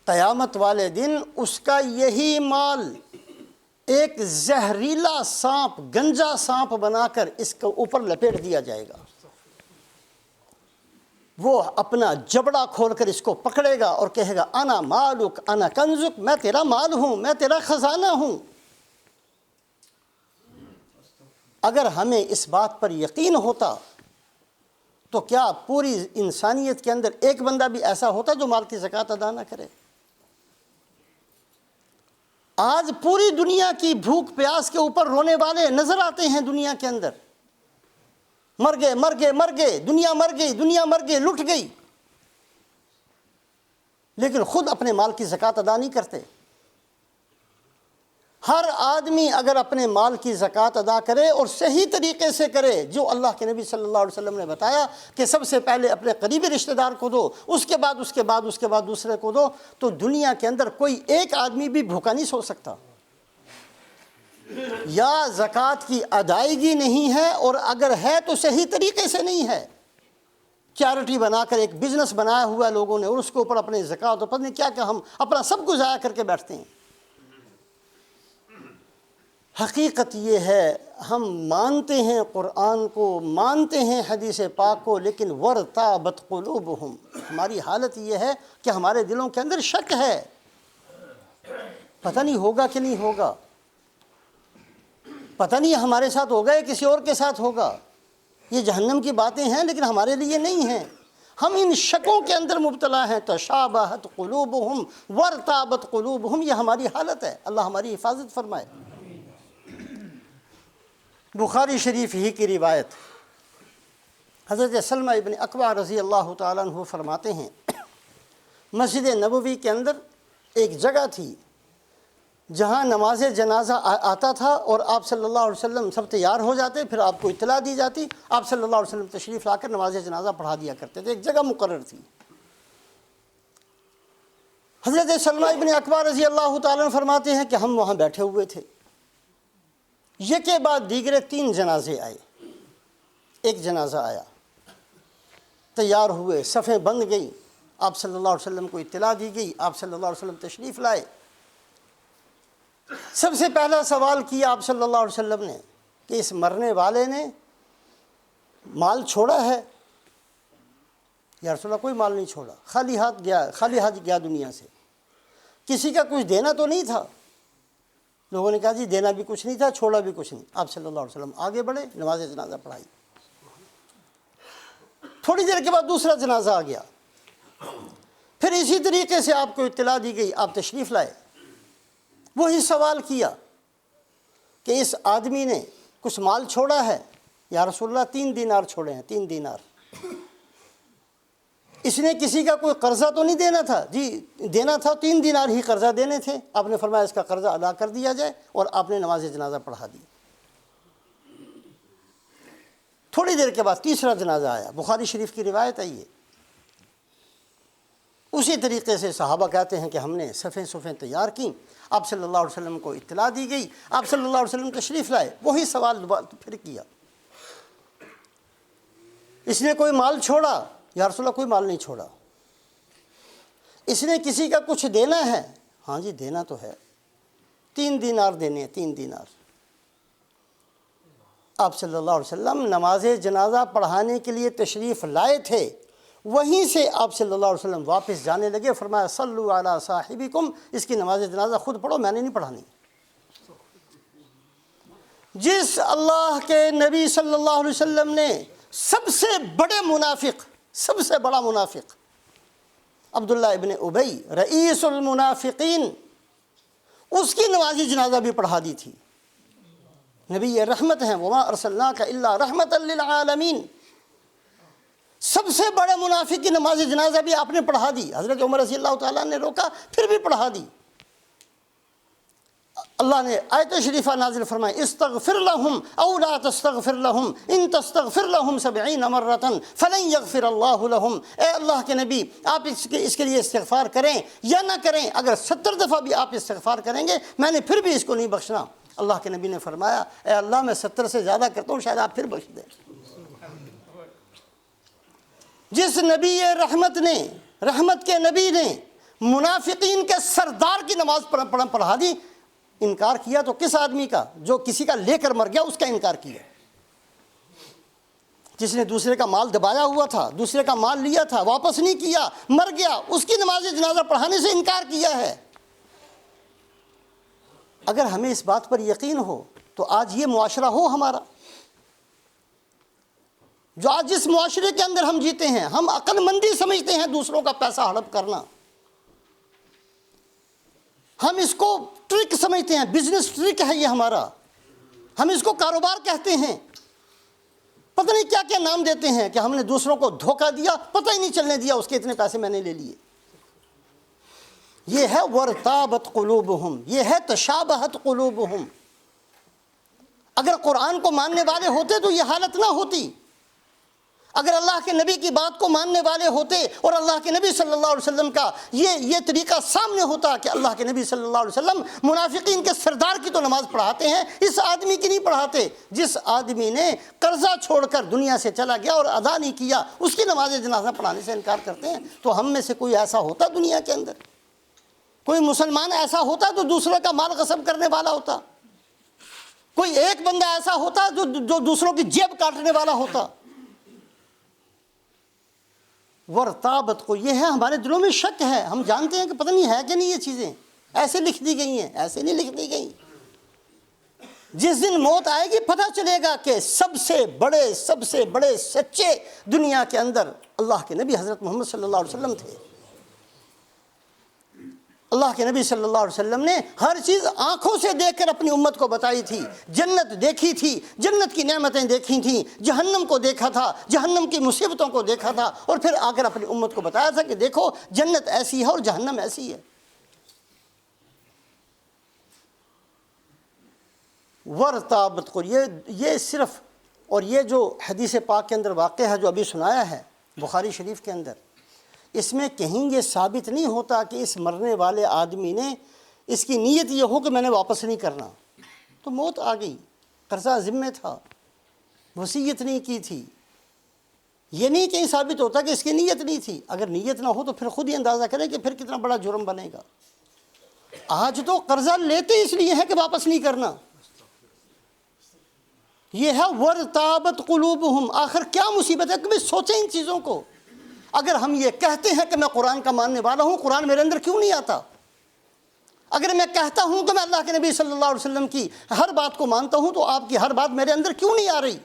Speaker 1: قیامت والے دن اس کا یہی مال ایک زہریلا سانپ، گنجا سانپ بنا کر اس کے اوپر لپیٹ دیا جائے گا۔ وہ اپنا جبڑا کھول کر اس کو پکڑے گا اور کہے گا انا مالک انا کنزک، میں تیرا مال ہوں، میں تیرا خزانہ ہوں۔ اگر ہمیں اس بات پر یقین ہوتا تو کیا پوری انسانیت کے اندر ایک بندہ بھی ایسا ہوتا جو مال کی زکوٰۃ ادا نہ کرے؟ آج پوری دنیا کی بھوک پیاس کے اوپر رونے والے نظر آتے ہیں دنیا کے اندر۔ مر گئے، دنیا مر گئی، لٹ گئی، لیکن خود اپنے مال کی زکوٰۃ ادا نہیں کرتے۔ ہر آدمی اگر اپنے مال کی زکوٰۃ ادا کرے اور صحیح طریقے سے کرے، جو اللہ کے نبی صلی اللہ علیہ وسلم نے بتایا کہ سب سے پہلے اپنے قریبی رشتہ دار کو دو، اس کے بعد دوسرے کو دو، تو دنیا کے اندر کوئی ایک آدمی بھی بھوکا نہیں سو سکتا۔ یا زکوٰۃ کی ادائیگی نہیں ہے، اور اگر ہے تو صحیح طریقے سے نہیں ہے، چیریٹی بنا کر ایک بزنس بنایا ہوا ہے لوگوں نے، اور اس کے اوپر اپنے زکوٰۃ اور پتہ نہیں کیا ہم اپنا سب کچھ ضائع کر کے بیٹھتے ہیں۔ حقیقت یہ ہے، ہم مانتے ہیں قرآن کو، مانتے ہیں حدیث پاک کو، لیکن وَارْتَابَتْ قُلُوبُهُمْ، ہماری حالت یہ ہے کہ ہمارے دلوں کے اندر شک ہے، پتہ نہیں ہوگا کہ نہیں ہوگا، پتہ نہیں ہمارے ساتھ ہوگا یا کسی اور کے ساتھ ہوگا۔ یہ جہنم کی باتیں ہیں لیکن ہمارے لیے نہیں ہیں، ہم ان شکوں کے اندر مبتلا ہیں۔ تشابہت قلوبہم وارتابت قلوبہم، یہ ہماری حالت ہے، اللہ ہماری حفاظت فرمائے۔ بخاری شریف ہی کی روایت، حضرت سلمہ ابن اکوع رضی اللہ تعالیٰ عنہ فرماتے ہیں، مسجد نبوی کے اندر ایک جگہ تھی جہاں نماز جنازہ آتا تھا، اور آپ صلی اللہ علیہ وسلم سب تیار ہو جاتے، پھر آپ کو اطلاع دی جاتی، آپ صلی اللہ علیہ وسلم تشریف لا کر نماز جنازہ پڑھا دیا کرتے تھے، ایک جگہ مقرر تھی۔ حضرت سلمہ ابن اکوع رضی اللہ تعالیٰ عنہ فرماتے ہیں کہ ہم وہاں بیٹھے ہوئے تھے، یک کے بعد دیگرے 3 جنازے آئے، ایک جنازہ آیا، تیار ہوئے، صفیں بند گئیں، آپ صلی اللہ علیہ وسلم کو اطلاع دی گئی، آپ صلی اللہ علیہ وسلم تشریف لائے۔ سب سے پہلا سوال کیا آپ صلی اللہ علیہ وسلم نے کہ اس مرنے والے نے مال چھوڑا ہے؟ یا رسول اللہ کوئی مال نہیں چھوڑا، خالی ہاتھ گیا دنیا سے، کسی کا کچھ دینا تو نہیں تھا؟ لوگوں نے کہا جی دینا بھی کچھ نہیں تھا، چھوڑا بھی کچھ نہیں۔ آپ صلی اللہ علیہ وسلم آگے بڑھے، نماز جنازہ پڑھائی۔ تھوڑی دیر کے بعد دوسرا جنازہ آ گیا، پھر اسی طریقے سے آپ کو اطلاع دی گئی، آپ تشریف لائے، وہی سوال کیا کہ اس آدمی نے کچھ مال چھوڑا ہے؟ یا رسول اللہ 3 دینار چھوڑے ہیں، 3 دینار۔ اس نے کسی کا کوئی قرضہ تو نہیں دینا تھا؟ جی دینا تھا، 3 دینار ہی قرضہ دینے تھے، آپ نے فرمایا اس کا قرضہ ادا کر دیا جائے، اور آپ نے نماز جنازہ پڑھا دی۔ تھوڑی دیر کے بعد تیسرا جنازہ آیا، بخاری شریف کی روایت ہے یہ۔ اسی طریقے سے صحابہ کہتے ہیں کہ ہم نے صفیں تیار کیں، آپ صلی اللہ علیہ وسلم کو اطلاع دی گئی، آپ صلی اللہ علیہ وسلم تشریف لائے، وہی سوال پھر کیا، اس نے کوئی مال چھوڑا؟ یا رسول اللہ کوئی مال نہیں چھوڑا۔ اس نے کسی کا کچھ دینا ہے؟ ہاں جی دینا تو ہے، 3 دینار دینے ہیں، 3 دینار۔ آپ صلی اللہ علیہ وسلم نماز جنازہ پڑھانے کے لیے تشریف لائے تھے، وہیں سے آپ صلی اللہ علیہ وسلم واپس جانے لگے، فرمایا صلو علی صاحبکم، اس کی نماز جنازہ خود پڑھو، میں نے نہیں پڑھانی۔ جس اللہ کے نبی صلی اللہ علیہ وسلم نے سب سے بڑا منافق عبداللہ ابن ابی رئیس المنافقین، اس کی نماز جنازہ بھی پڑھا دی تھی۔ نبی یہ رحمت ہیں، وما ارسلناک الا رحمتا للعالمین، سب سے بڑے منافق کی نماز جنازہ بھی آپ نے پڑھا دی۔ حضرت عمر رضی اللہ تعالیٰ نے روکا، پھر بھی پڑھا دی۔ اللہ نے آیت شریفہ نازل فرمائی، استغفر لہم او لا تستغفر لہم ان تستغفر لہم 70 مرۃ فلن یغفر اللہ لہم، اے اللہ کے نبی آپ اس کے لیے استغفار کریں یا نہ کریں، اگر 70 دفعہ بھی آپ استغفار کریں گے میں نے پھر بھی اس کو نہیں بخشنا۔ اللہ کے نبی نے فرمایا، اے اللہ میں 70 سے زیادہ کرتا ہوں، شاید آپ پھر بخش دیں۔ جس نبی رحمت نے، رحمت کے نبی نے منافقین کے سردار کی نماز پڑھا دی، انکار کیا تو کس آدمی کا؟ جو کسی کا لے کر مر گیا، اس کا انکار کیا۔ جس نے دوسرے کا مال دبایا ہوا تھا، دوسرے کا مال لیا تھا، واپس نہیں کیا، مر گیا، اس کی نماز جنازہ پڑھانے سے انکار کیا ہے۔ اگر ہمیں اس بات پر یقین ہو تو آج یہ معاشرہ ہو ہمارا، جو آج جس معاشرے کے اندر ہم جیتے ہیں، ہم عقل مندی سمجھتے ہیں دوسروں کا پیسہ ہڑپ کرنا، ہم اس کو ٹرک سمجھتے ہیں، بزنس ٹرک ہے یہ ہمارا، ہم اس کو کاروبار کہتے ہیں، پتہ نہیں کیا کیا نام دیتے ہیں، کہ ہم نے دوسروں کو دھوکہ دیا، پتہ ہی نہیں چلنے دیا اس کے اتنے پیسے میں نے لے لیے۔ یہ ہے ورتابت قلوبہم، یہ ہے تشابہت قلوبہم۔ اگر قرآن کو ماننے والے ہوتے تو یہ حالت نہ ہوتی۔ اگر اللہ کے نبی کی بات کو ماننے والے ہوتے اور اللہ کے نبی صلی اللہ علیہ وسلم کا یہ طریقہ سامنے ہوتا کہ اللہ کے نبی صلی اللہ علیہ وسلم منافقین کے سردار کی تو نماز پڑھاتے ہیں، اس آدمی کی نہیں پڑھاتے۔ جس آدمی نے قرضہ چھوڑ کر دنیا سے چلا گیا اور ادا نہیں کیا، اس کی نماز جنازہ پڑھانے سے انکار کرتے ہیں۔ تو ہم میں سے کوئی ایسا ہوتا دنیا کے اندر، کوئی مسلمان ایسا ہوتا جو دوسروں کا مال غصب کرنے والا ہوتا، کوئی ایک بندہ ایسا ہوتا جو دوسروں کی جیب کاٹنے والا ہوتا؟ ورتابت کو، یہ ہے ہمارے دلوں میں شک ہے، ہم جانتے ہیں کہ پتہ نہیں ہے کہ نہیں، یہ چیزیں ایسے لکھ دی گئی ہیں، ایسے نہیں لکھ دی گئی۔ جس دن موت آئے گی پتہ چلے گا کہ سب سے بڑے سچے دنیا کے اندر اللہ کے نبی حضرت محمد صلی اللہ علیہ وسلم تھے۔ اللہ کے نبی صلی اللہ علیہ وسلم نے ہر چیز آنکھوں سے دیکھ کر اپنی امت کو بتائی تھی۔ جنت دیکھی تھی، جنت کی نعمتیں دیکھی تھیں، جہنم کو دیکھا تھا، جہنم کی مصیبتوں کو دیکھا تھا، اور پھر آ کر اپنی امت کو بتایا تھا کہ دیکھو جنت ایسی ہے اور جہنم ایسی ہے۔ ورتابت کو، یہ صرف، اور یہ جو حدیث پاک کے اندر واقع ہے جو ابھی سنایا ہے بخاری شریف کے اندر، اس میں کہیں یہ ثابت نہیں ہوتا کہ اس مرنے والے آدمی نے اس کی نیت یہ ہو کہ میں نے واپس نہیں کرنا، تو موت آ گئی، قرضہ ذمہ تھا، وصیت نہیں کی تھی، یہ نہیں کہیں ثابت ہوتا کہ اس کی نیت نہیں تھی۔ اگر نیت نہ ہو تو پھر خود ہی اندازہ کریں کہ پھر کتنا بڑا جرم بنے گا۔ آج تو قرضہ لیتے اس لیے ہے کہ واپس نہیں کرنا۔ یہ ہے ورتابت قلوبہم۔ آخر کیا مصیبت ہے؟ کبھی سوچیں ان چیزوں کو۔ اگر ہم یہ کہتے ہیں کہ میں قرآن کا ماننے والا ہوں، قرآن میرے اندر کیوں نہیں آتا؟ اگر میں کہتا ہوں کہ میں اللہ کے نبی صلی اللہ علیہ وسلم کی ہر بات کو مانتا ہوں، تو آپ کی ہر بات میرے اندر کیوں نہیں آ رہی؟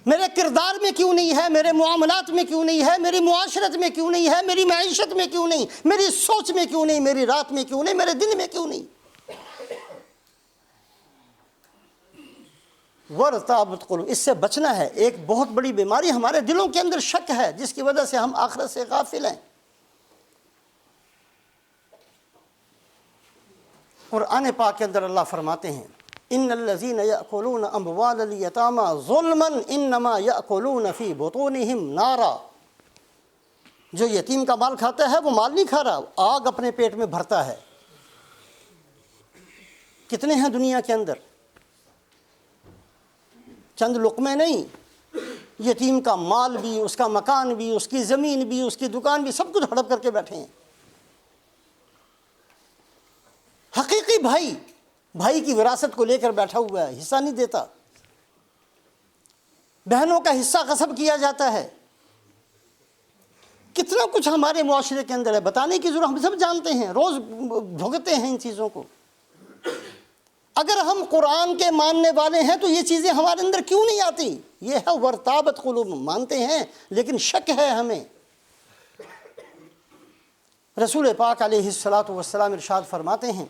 Speaker 1: میرے کردار میں کیوں نہیں ہے؟ میرے معاملات میں کیوں نہیں ہے؟ میری معاشرت میں کیوں نہیں ہے؟ میری معیشت میں کیوں نہیں؟ میری سوچ میں کیوں نہیں؟ میری رات میں کیوں نہیں؟ میرے دن میں کیوں نہیں؟ ورتابت قلوب، اس سے بچنا ہے۔ ایک بہت بڑی بیماری ہمارے دلوں کے اندر شک ہے، جس کی وجہ سے ہم آخرت سے غافل ہیں۔ قرآن پاک کے اندر اللہ فرماتے ہیں ان الذین یأکلون اموال الیتامی ظلما انما یأکلون فی بطونہم نارا۔ جو یتیم کا مال کھاتا ہے وہ مال نہیں کھا رہا، آگ اپنے پیٹ میں بھرتا ہے۔ کتنے ہیں دنیا کے اندر؟ چند لقمے نہیں، یتیم کا مال بھی، اس کا مکان بھی، اس کی زمین بھی، اس کی دکان بھی، سب کچھ ہڑپ کر کے بیٹھے ہیں۔ حقیقی بھائی کی وراثت کو لے کر بیٹھا ہوا ہے، حصہ نہیں دیتا۔ بہنوں کا حصہ غصب کیا جاتا ہے۔ کتنا کچھ ہمارے معاشرے کے اندر ہے، بتانے کی ضرورت، ہم سب جانتے ہیں، روز بھگتے ہیں ان چیزوں کو۔ اگر ہم قرآن کے ماننے والے ہیں تو یہ چیزیں ہمارے اندر کیوں نہیں آتی؟ یہ ہے ورتابت قلوب، مانتے ہیں لیکن شک ہے ہمیں۔ رسول پاک علیہ الصلاۃ والسلام ارشاد فرماتے ہیں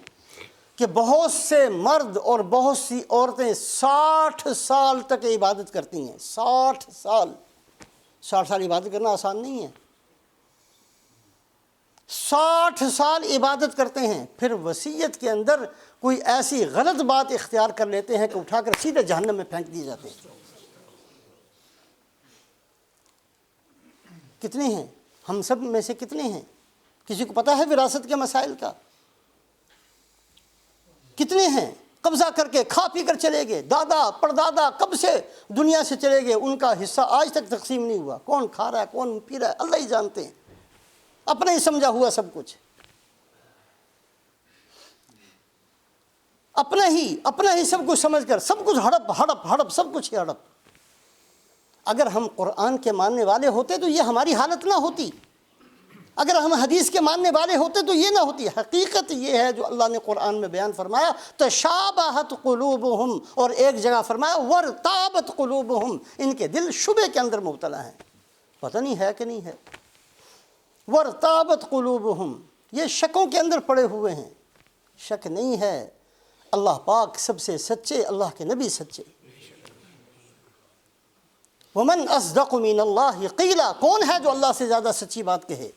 Speaker 1: کہ بہت سے مرد اور بہت سی عورتیں 60 سال تک عبادت کرتی ہیں۔ 60 سال عبادت کرنا آسان نہیں ہے۔ 60 سال عبادت کرتے ہیں، پھر وصیت کے اندر کوئی ایسی غلط بات اختیار کر لیتے ہیں کہ اٹھا کر سیدھے جہنم میں پھینک دیے جاتے ہیں۔ کتنے ہیں؟ ہم سب میں سے کتنے ہیں؟ کسی کو پتہ ہے وراثت کے مسائل کا؟ کتنے ہیں قبضہ کر کے کھا پی کر چلے گئے، دادا پردادا کب سے دنیا سے چلے گئے، ان کا حصہ آج تک تقسیم نہیں ہوا۔ کون کھا رہا ہے، کون پی رہا ہے، اللہ ہی جانتے ہیں، اپنا ہی سمجھا ہوا سب کچھ، اپنا ہی سب کچھ سمجھ کر سب کچھ ہڑپ سب کچھ ہی ہڑپ۔ اگر ہم قرآن کے ماننے والے ہوتے تو یہ ہماری حالت نہ ہوتی، اگر ہم حدیث کے ماننے والے ہوتے تو یہ نہ ہوتی۔ حقیقت یہ ہے جو اللہ نے قرآن میں بیان فرمایا، تشابہت قلوبہم، اور ایک جگہ فرمایا ورتابت قلوبہم، ان کے دل شبے کے اندر مبتلا ہیں، پتہ نہیں ہے کہ نہیں ہے۔ ورتابت قلوبہم، یہ شکوں کے اندر پڑے ہوئے ہیں۔ شک نہیں ہے، اللہ پاک سب سے سچے، اللہ کے نبی سچے۔ ومن اصدق من اللہ قیلا، کون ہے جو اللہ سے زیادہ سچی بات کہے؟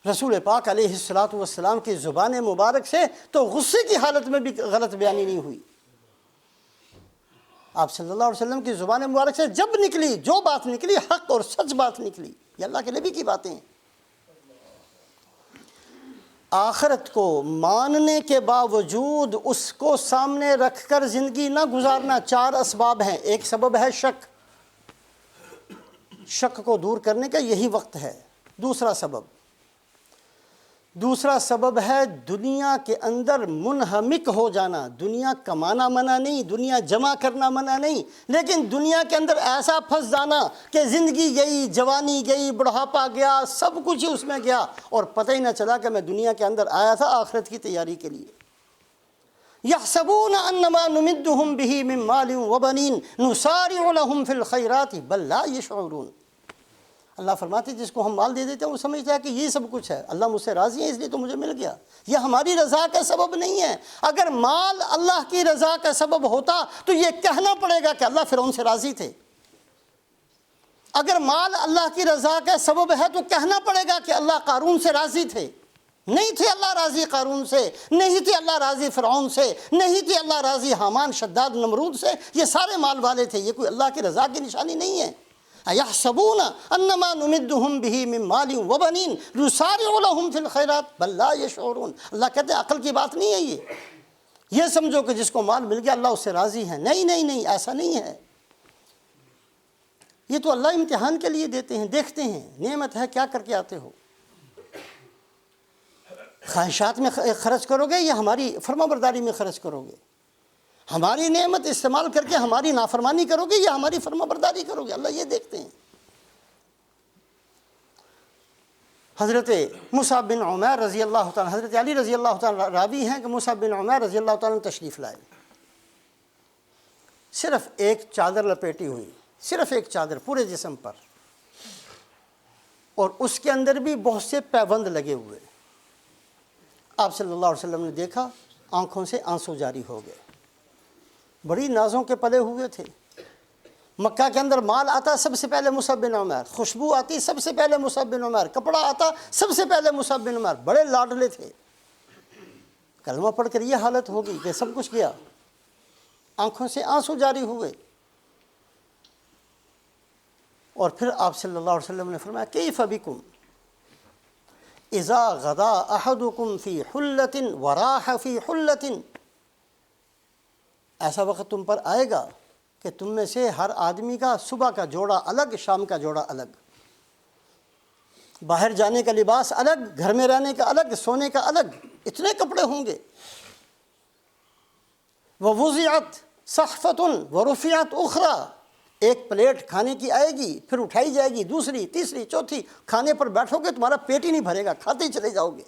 Speaker 1: رسول پاک علیہ الصلوۃ والسلام کی زبان مبارک سے تو غصے کی حالت میں بھی غلط بیانی نہیں ہوئی. آپ صلی اللہ علیہ وسلم کی زبان مبارک سے جب نکلی جو بات نکلی حق اور سچ بات نکلی. یہ اللہ کے نبی کی باتیں ہیں. آخرت کو ماننے کے باوجود اس کو سامنے رکھ کر زندگی نہ گزارنا. 4 اسباب ہیں. ایک سبب ہے شک. شک کو دور کرنے کا یہی وقت ہے. دوسرا سبب ہے دنیا کے اندر منہمک ہو جانا. دنیا کمانا منع نہیں, دنیا جمع کرنا منع نہیں, لیکن دنیا کے اندر ایسا پھنس جانا کہ زندگی گئی, جوانی گئی, بڑھاپا گیا, سب کچھ ہی اس میں گیا اور پتہ ہی نہ چلا کہ میں دنیا کے اندر آیا تھا آخرت کی تیاری کے لیے. يَحْسَبُونَ أَنَّمَا نُمِدُّهُمْ بِهِ مِن مَّالٍ وَبَنِينَ نُسَارِعُ لَهُمْ فِي الْخَيْرَاتِ بَل لَّا يَشْعُرُونَ. اللہ فرماتے ہیں جس کو ہم مال دے دیتے ہیں وہ سمجھتا ہے کہ یہ سب کچھ ہے, اللہ مجھ سے راضی ہے اس لیے تو مجھے مل گیا. یہ ہماری رضا کا سبب نہیں ہے. اگر مال اللہ کی رضا کا سبب ہوتا تو یہ کہنا پڑے گا کہ اللہ فرعون سے راضی تھے. اگر مال اللہ کی رضا کا سبب ہے تو کہنا پڑے گا کہ اللہ قارون سے راضی تھے. نہیں تھے اللہ راضی قارون سے, نہیں تھے اللہ راضی فرعون سے, نہیں تھے اللہ راضی حامان, شداد, نمرود سے. یہ سارے مال والے تھے. یہ کوئی اللہ کی رضا کی نشانی نہیں ہے. يَحْسَبُونَ أَنَّمَا نُمِدُّهُمْ بِهِ مِن مَّالٍ وَبَنِينَ نُسَارِعُ لَهُمْ فِي الْخَيْرَاتِ بَل لَّا يَشْعُرُونَ. اللہ کہتے ہیں عقل کی بات نہیں ہے یہ سمجھو کہ جس کو مال مل گیا اللہ اس سے راضی ہے. نہیں, ایسا نہیں ہے. یہ تو اللہ امتحان کے لیے دیتے ہیں. دیکھتے ہیں نعمت ہے کیا کر کے آتے ہو. خواہشات میں خرچ کرو گے یا ہماری فرما برداری میں خرچ کرو گے. ہماری نعمت استعمال کر کے ہماری نافرمانی کرو گے یا ہماری فرما برداری کرو گے. اللہ یہ دیکھتے ہیں. حضرت مصعب بن عمیر رضی اللہ تعالیٰ, حضرت علی رضی اللہ تعالیٰ راوی ہیں کہ مصعب بن عمیر رضی اللہ تعالیٰ تشریف لائے. صرف ایک چادر لپیٹی ہوئی, صرف ایک چادر پورے جسم پر, اور اس کے اندر بھی بہت سے پیوند لگے ہوئے. آپ صلی اللہ علیہ وسلم نے دیکھا, آنکھوں سے آنسو جاری ہو گئے. بڑی نازوں کے پلے ہوئے تھے. مکہ کے اندر مال آتا سب سے پہلے مصعب بن عمیر, خوشبو آتی سب سے پہلے مصعب بن عمیر, کپڑا آتا سب سے پہلے مصعب بن عمیر. بڑے لاڈلے تھے. کلمہ پڑھ کر یہ حالت ہوگی کہ سب کچھ گیا, آنکھوں سے آنسو جاری ہوئے. اور پھر آپ صلی اللہ علیہ وسلم نے فرمایا کیف بکم اذا غدا احدکم فی حلۃ وراح فی حلۃ. ایسا وقت تم پر آئے گا کہ تم میں سے ہر آدمی کا صبح کا جوڑا الگ, شام کا جوڑا الگ, باہر جانے کا لباس الگ, گھر میں رہنے کا الگ, سونے کا الگ, اتنے کپڑے ہوں گے. وَوُضِعَتْ صَحْفَةٌ وَرُفِعَتْ أُخْرَى. ایک پلیٹ کھانے کی آئے گی, پھر اٹھائی جائے گی, دوسری, تیسری, چوتھی. کھانے پر بیٹھو گے تمہارا پیٹ ہی نہیں بھرے گا, کھاتے ہی چلے جاؤ گے.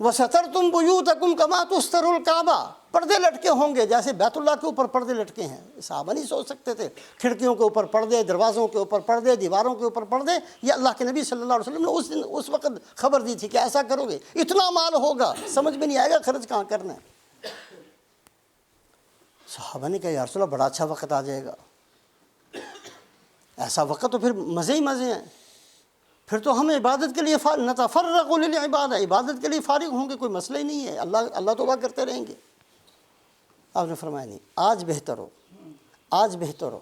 Speaker 1: وَسَتَرْتُمْ بُيُوتَكُمْ كَمَا تُسْتَرُ الْكَعْبَةَ. پردے لٹکے ہوں گے جیسے بیت اللہ کے اوپر پردے لٹکے ہیں. صحابہ نہیں سوچ سکتے تھے. کھڑکیوں کے اوپر پردے, دروازوں کے اوپر پردے, دیواروں کے اوپر پردے. یہ اللہ کے نبی صلی اللہ علیہ وسلم نے اس وقت خبر دی تھی کہ ایسا کرو گے, اتنا مال ہوگا, سمجھ میں نہیں آئے گا خرچ کہاں کرنا ہے. صحابہ نے کہا یا رسول اللہ بڑا اچھا وقت آ جائے گا. ایسا وقت تو پھر مزے ہی مزے ہیں. پھر تو ہم عبادت کے لیے نتفرغ للعبادہ, عبادت کے لیے فارغ ہوں گے, کوئی مسئلہ ہی نہیں ہے, اللہ توبہ کرتے رہیں گے. آپ نے فرمایا نہیں, آج بہتر ہو, آج بہتر ہو.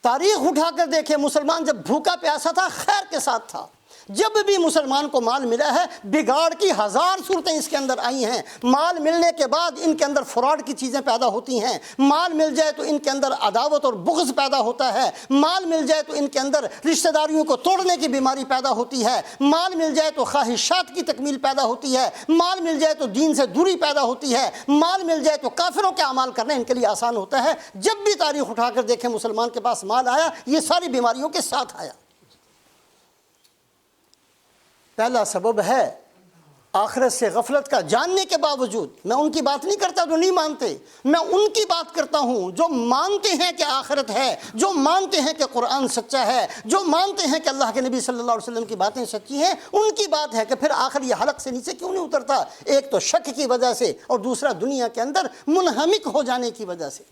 Speaker 1: تاریخ اٹھا کر دیکھیں, مسلمان جب بھوکا پیاسا تھا خیر کے ساتھ تھا. جب بھی مسلمان کو مال ملا ہے بگاڑ کی 1000 صورتیں اس کے اندر آئی ہیں. مال ملنے کے بعد ان کے اندر فراڈ کی چیزیں پیدا ہوتی ہیں. مال مل جائے تو ان کے اندر عداوت اور بغض پیدا ہوتا ہے. مال مل جائے تو ان کے اندر رشتہ داریوں کو توڑنے کی بیماری پیدا ہوتی ہے. مال مل جائے تو خواہشات کی تکمیل پیدا ہوتی ہے. مال مل جائے تو دین سے دوری پیدا ہوتی ہے. مال مل جائے تو کافروں کے اعمال کرنا ان کے لیے آسان ہوتا ہے. جب بھی تاریخ اٹھا کر دیکھیں مسلمان کے پاس مال آیا یہ ساری بیماریوں کے ساتھ آیا. پہلا سبب ہے آخرت سے غفلت کا. جاننے کے باوجود, میں ان کی بات نہیں کرتا جو نہیں مانتے, میں ان کی بات کرتا ہوں جو مانتے ہیں کہ آخرت ہے, جو مانتے ہیں کہ قرآن سچا ہے, جو مانتے ہیں کہ اللہ کے نبی صلی اللہ علیہ وسلم کی باتیں سچی ہیں. ان کی بات ہے کہ پھر آخر یہ حلق سے نیچے کیوں نہیں اترتا. ایک تو شک کی وجہ سے اور دوسرا دنیا کے اندر منہمک ہو جانے کی وجہ سے.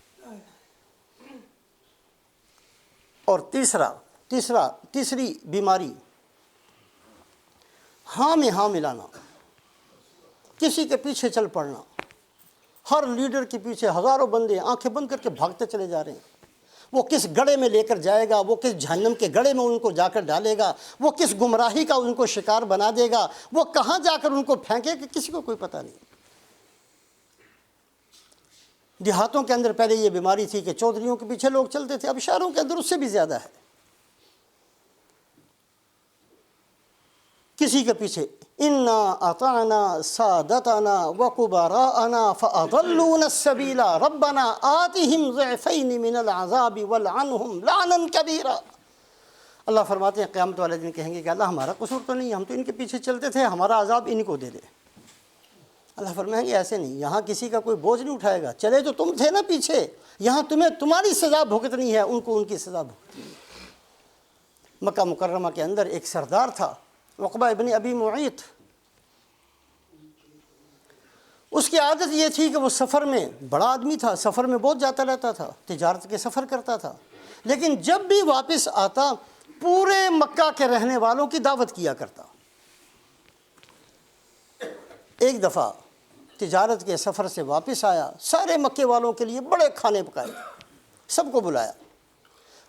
Speaker 1: اور تیسری بیماری ہاں میں ہاں ملانا، کسی کے پیچھے چل پڑنا، ہر لیڈر کے پیچھے ہزاروں بندے آنکھیں بند کر کے بھاگتے چلے جا رہے ہیں۔ وہ کس گڑھے میں لے کر جائے گا، وہ کس جہنم کے گڑھے میں ان کو جا کر ڈالے گا، وہ کس گمراہی کا ان کو شکار بنا دے گا، وہ کہاں جا کر ان کو پھینکے کہ کسی کو کوئی پتہ نہیں۔ دیہاتوں کے اندر پہلے یہ بیماری تھی کہ چودھریوں کے پیچھے لوگ چلتے تھے، اب شہروں کے اندر اس سے بھی زیادہ ہے۔ کسی کے پیچھے انا اطعنا سادتنا وکبراءنا فاضلونا السبیل ربنا آتهم ضعفین من العذاب والعنهم لعنا کبیرا۔ اللہ فرماتے ہیں قیامت والے دن کہیں گے کہ اللہ ہمارا قصور تو نہیں، ہم تو ان کے پیچھے چلتے تھے، ہمارا عذاب ان کو دے دے۔ اللہ فرمائیں گے ایسے نہیں، یہاں کسی کا کوئی بوجھ نہیں اٹھائے گا، چلے تو تم تھے نا پیچھے، یہاں تمہیں تمہاری سزا بھگتنی ہے، ان کو ان کی سزا بھگتنی ہے۔ مکہ مکرمہ کے اندر ایک سردار تھا عقبہ ابن ابی معیط، اس کی عادت یہ تھی کہ وہ سفر میں، بڑا آدمی تھا، سفر میں بہت جاتا رہتا تھا، تجارت کے سفر کرتا تھا، لیکن جب بھی واپس آتا پورے مکہ کے رہنے والوں کی دعوت کیا کرتا۔ ایک دفعہ تجارت کے سفر سے واپس آیا، سارے مکے والوں کے لیے بڑے کھانے پکائے، سب کو بلایا۔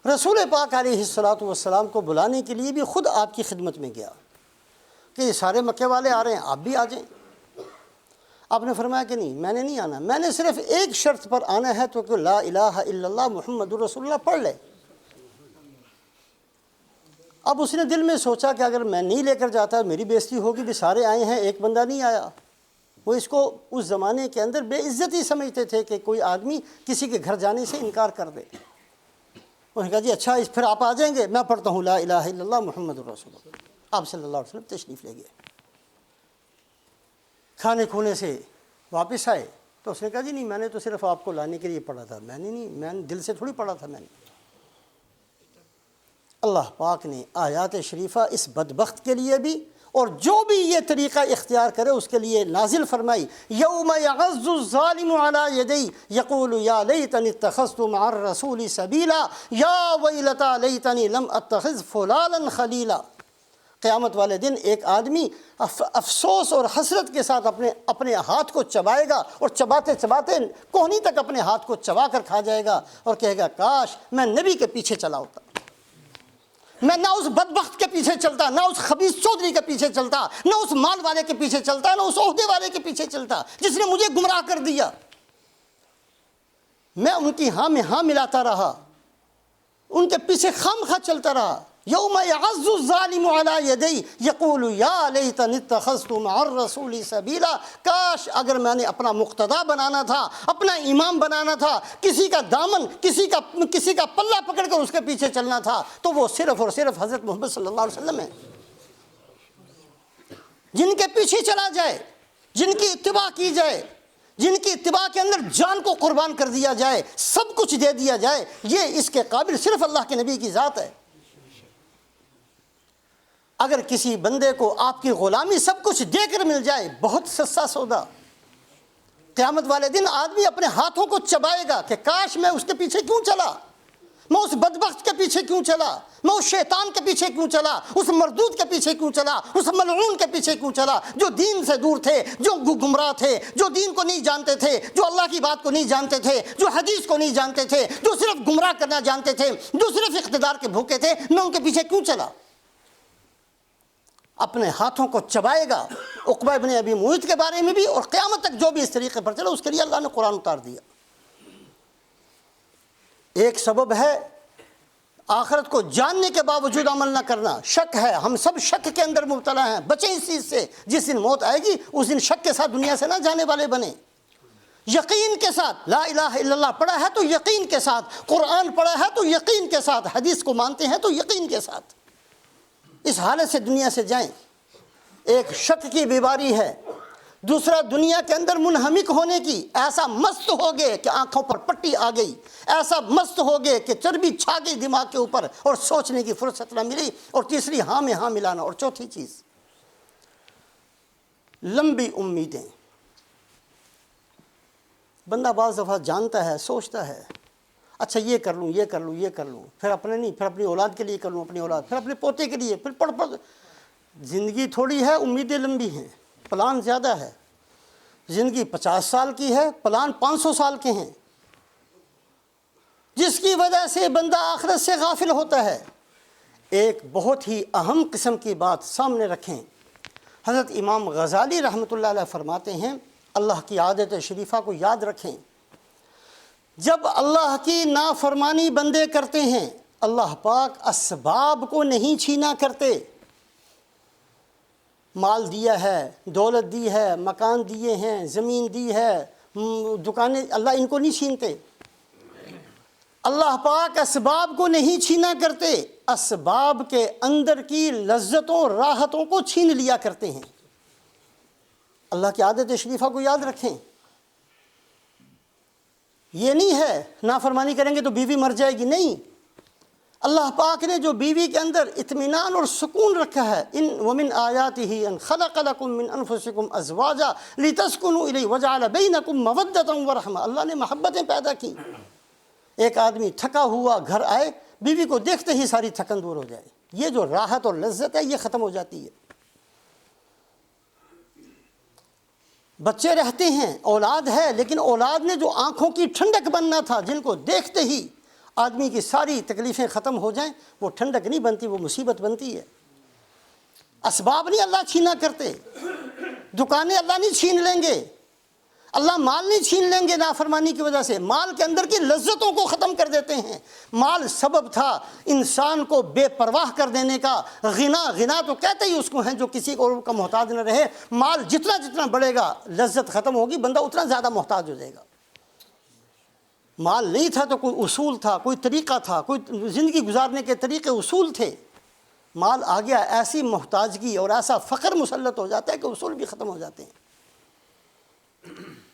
Speaker 1: رسول پاک علیہ الصلوۃ والسلام کو بلانے کے لیے بھی خود آپ کی خدمت میں گیا کہ یہ سارے مکے والے آ رہے ہیں، آپ بھی آ جائیں۔ آپ نے فرمایا کہ نہیں، میں نے نہیں آنا، میں نے صرف ایک شرط پر آنا ہے تو کہ لا الہ الا اللہ محمد رسول اللہ پڑھ لے۔ اب اس نے دل میں سوچا کہ اگر میں نہیں لے کر جاتا میری بےزتی ہوگی، بھی سارے آئے ہیں ایک بندہ نہیں آیا۔ وہ اس کو اس زمانے کے اندر بے عزتی سمجھتے تھے کہ کوئی آدمی کسی کے گھر جانے سے انکار کر دے۔ انہوں نے کہا جی اچھا پھر آپ آ جائیں گے، میں پڑھتا ہوں لا الہ الا اللہ محمد رسول اللہ۔ آپ صلی اللہ علیہ وسلم تشریف لے گئے، کھانے کھونے سے واپس آئے تو اس نے کہا جی نہیں، میں نے تو صرف آپ کو لانے کے لیے پڑھا تھا، میں نے دل سے تھوڑی پڑھا تھا میں نے۔ اللہ پاک نے آیات شریفہ اس بدبخت کے لیے بھی اور جو بھی یہ طریقہ اختیار کرے اس کے لیے نازل فرمائی، یوم یعض الظالم علی یدی یقول یا لیتنی اتخذت مع الرسول سبیلا یا ویلتی لیتنی لم اتخذ فلانا خلیلا۔ قیامت والے دن ایک آدمی افسوس اور حسرت کے ساتھ اپنے ہاتھ کو چبائے گا، اور چباتے چباتے کوہنی تک اپنے ہاتھ کو چبا کر کھا جائے گا اور کہے گا کاش میں نبی کے پیچھے چلا ہوتا، میں نہ اس بدبخت کے پیچھے چلتا، نہ اس خبیث چودھری کے پیچھے چلتا، نہ اس مال والے کے پیچھے چلتا، نہ اس عہدے والے کے پیچھے چلتا جس نے مجھے گمراہ کر دیا۔ میں ان کی ہاں میں ہاں ملاتا رہا، ان کے پیچھے خام خواہ چلتا رہا۔ یوم یعض الظالم علی یدی یقول یا لیتنی اتخذت مع الرسول سبیلا، کاش اگر میں نے اپنا مقتدا بنانا تھا، اپنا امام بنانا تھا، کسی کا دامن کسی کا پلہ پکڑ کر اس کے پیچھے چلنا تھا تو وہ صرف اور صرف حضرت محمد صلی اللہ علیہ وسلم ہے، جن کے پیچھے چلا جائے، جن کی اتباع کی جائے، جن کی اتباع کے اندر جان کو قربان کر دیا جائے، سب کچھ دے دیا جائے، یہ اس کے قابل صرف اللہ کے نبی کی ذات ہے۔ اگر کسی بندے کو آپ کی غلامی سب کچھ دے کر مل جائے، بہت سستا سودا۔ قیامت والے دن آدمی اپنے ہاتھوں کو چبائے گا کہ کاش میں اس کے پیچھے کیوں چلا، میں اس بدبخت کے پیچھے کیوں چلا، میں اس شیطان کے پیچھے کیوں چلا، اس مردود کے پیچھے کیوں چلا، اس ملعون کے پیچھے کیوں چلا، جو دین سے دور تھے، جو گمراہ تھے، جو دین کو نہیں جانتے تھے، جو اللہ کی بات کو نہیں جانتے تھے، جو حدیث کو نہیں جانتے تھے، جو صرف گمراہ کرنا جانتے تھے، جو صرف اقتدار کے بھوکے تھے، میں ان کے پیچھے کیوں چلا۔ اپنے ہاتھوں کو چبائے گا۔ عقبہ ابن ابی معیط کے بارے میں بھی اور قیامت تک جو بھی اس طریقے پر چلا اس کے لیے اللہ نے قرآن اتار دیا۔ ایک سبب ہے آخرت کو جاننے کے باوجود عمل نہ کرنا، شک ہے، ہم سب شک کے اندر مبتلا ہیں، بچیں اس چیز سے، جس دن موت آئے گی اس دن شک کے ساتھ دنیا سے نہ جانے والے بنے، یقین کے ساتھ لا الہ الا اللہ پڑھا ہے تو یقین کے ساتھ، قرآن پڑھا ہے تو یقین کے ساتھ، حدیث کو مانتے ہیں تو یقین کے ساتھ اس حالت سے دنیا سے جائیں۔ ایک شک کی بیماری ہے، دوسرا دنیا کے اندر منہمک ہونے کی، ایسا مست ہو گئے کہ آنکھوں پر پٹی آ گئی، ایسا مست ہو گئے کہ چربی چھا گئی دماغ کے اوپر اور سوچنے کی فرصت نہ ملی، اور تیسری ہاں میں ہاں ملانا، اور چوتھی چیز لمبی امیدیں۔ بندہ بعض دفعہ جانتا ہے، سوچتا ہے اچھا یہ کر لوں، یہ کر لوں، یہ کر لوں، پھر اپنے نہیں، پھر اپنی اولاد کے لیے کر لوں، اپنی اولاد، پھر اپنے پوتے کے لیے، پھر پڑھ زندگی تھوڑی ہے، امیدیں لمبی ہیں، پلان زیادہ ہے۔ زندگی 50 سال کی ہے، پلان 500 سال کے ہیں، جس کی وجہ سے بندہ آخرت سے غافل ہوتا ہے۔ ایک بہت ہی اہم قسم کی بات سامنے رکھیں۔ حضرت امام غزالی رحمۃ اللہ علیہ فرماتے ہیں، اللہ کی عادت شریفہ کو یاد رکھیں، جب اللہ کی نافرمانی بندے کرتے ہیں، اللہ پاک اسباب کو نہیں چھینا کرتے۔ مال دیا ہے، دولت دی ہے، مکان دیے ہیں، زمین دی ہے، دکانیں، اللہ ان کو نہیں چھینتے۔ اللہ پاک اسباب کو نہیں چھینا کرتے، اسباب کے اندر کی لذتوں راحتوں کو چھین لیا کرتے ہیں۔ اللہ کی عادت شریفہ کو یاد رکھیں۔ یہ نہیں ہے نافرمانی کریں گے تو بیوی مر جائے گی، نہیں۔ اللہ پاک نے جو بیوی کے اندر اطمینان اور سکون رکھا ہے، وَمِنْ آيَاتِهِ أَنْ خَلَقَ لَكُم مِّنْ أَنفُسِكُمْ أَزْوَاجًا لِتَسْكُنُوا إِلَيْهِ وَجَعَلَ بَيْنَكُم مَّوَدَّةً وَرَحْمَةً۔ اللہ نے محبتیں پیدا کی۔ ایک آدمی تھکا ہوا گھر آئے، بیوی کو دیکھتے ہی ساری تھکن دور ہو جائے، یہ جو راحت اور لذت ہے یہ ختم ہو جاتی ہے۔ بچے رہتے ہیں، اولاد ہے، لیکن اولاد نے جو آنکھوں کی ٹھنڈک بننا تھا، جن کو دیکھتے ہی آدمی کی ساری تکلیفیں ختم ہو جائیں، وہ ٹھنڈک نہیں بنتی، وہ مصیبت بنتی ہے۔ اسباب نہیں اللہ چھینا کرتے، دکانیں اللہ نہیں چھین لیں گے، اللہ مال نہیں چھین لیں گے نافرمانی کی وجہ سے، مال کے اندر کی لذتوں کو ختم کر دیتے ہیں۔ مال سبب تھا انسان کو بے پرواہ کر دینے کا۔ غنا تو کہتے ہی اس کو ہیں جو کسی اور کا محتاج نہ رہے۔ مال جتنا جتنا بڑھے گا لذت ختم ہوگی، بندہ اتنا زیادہ محتاج ہو جائے گا۔ مال نہیں تھا تو کوئی اصول تھا، کوئی طریقہ تھا، کوئی زندگی گزارنے کے طریقے اصول تھے۔ مال آ گیا، ایسی محتاجگی اور ایسا فقر مسلط ہو جاتا ہے کہ اصول بھی ختم ہو جاتے ہیں۔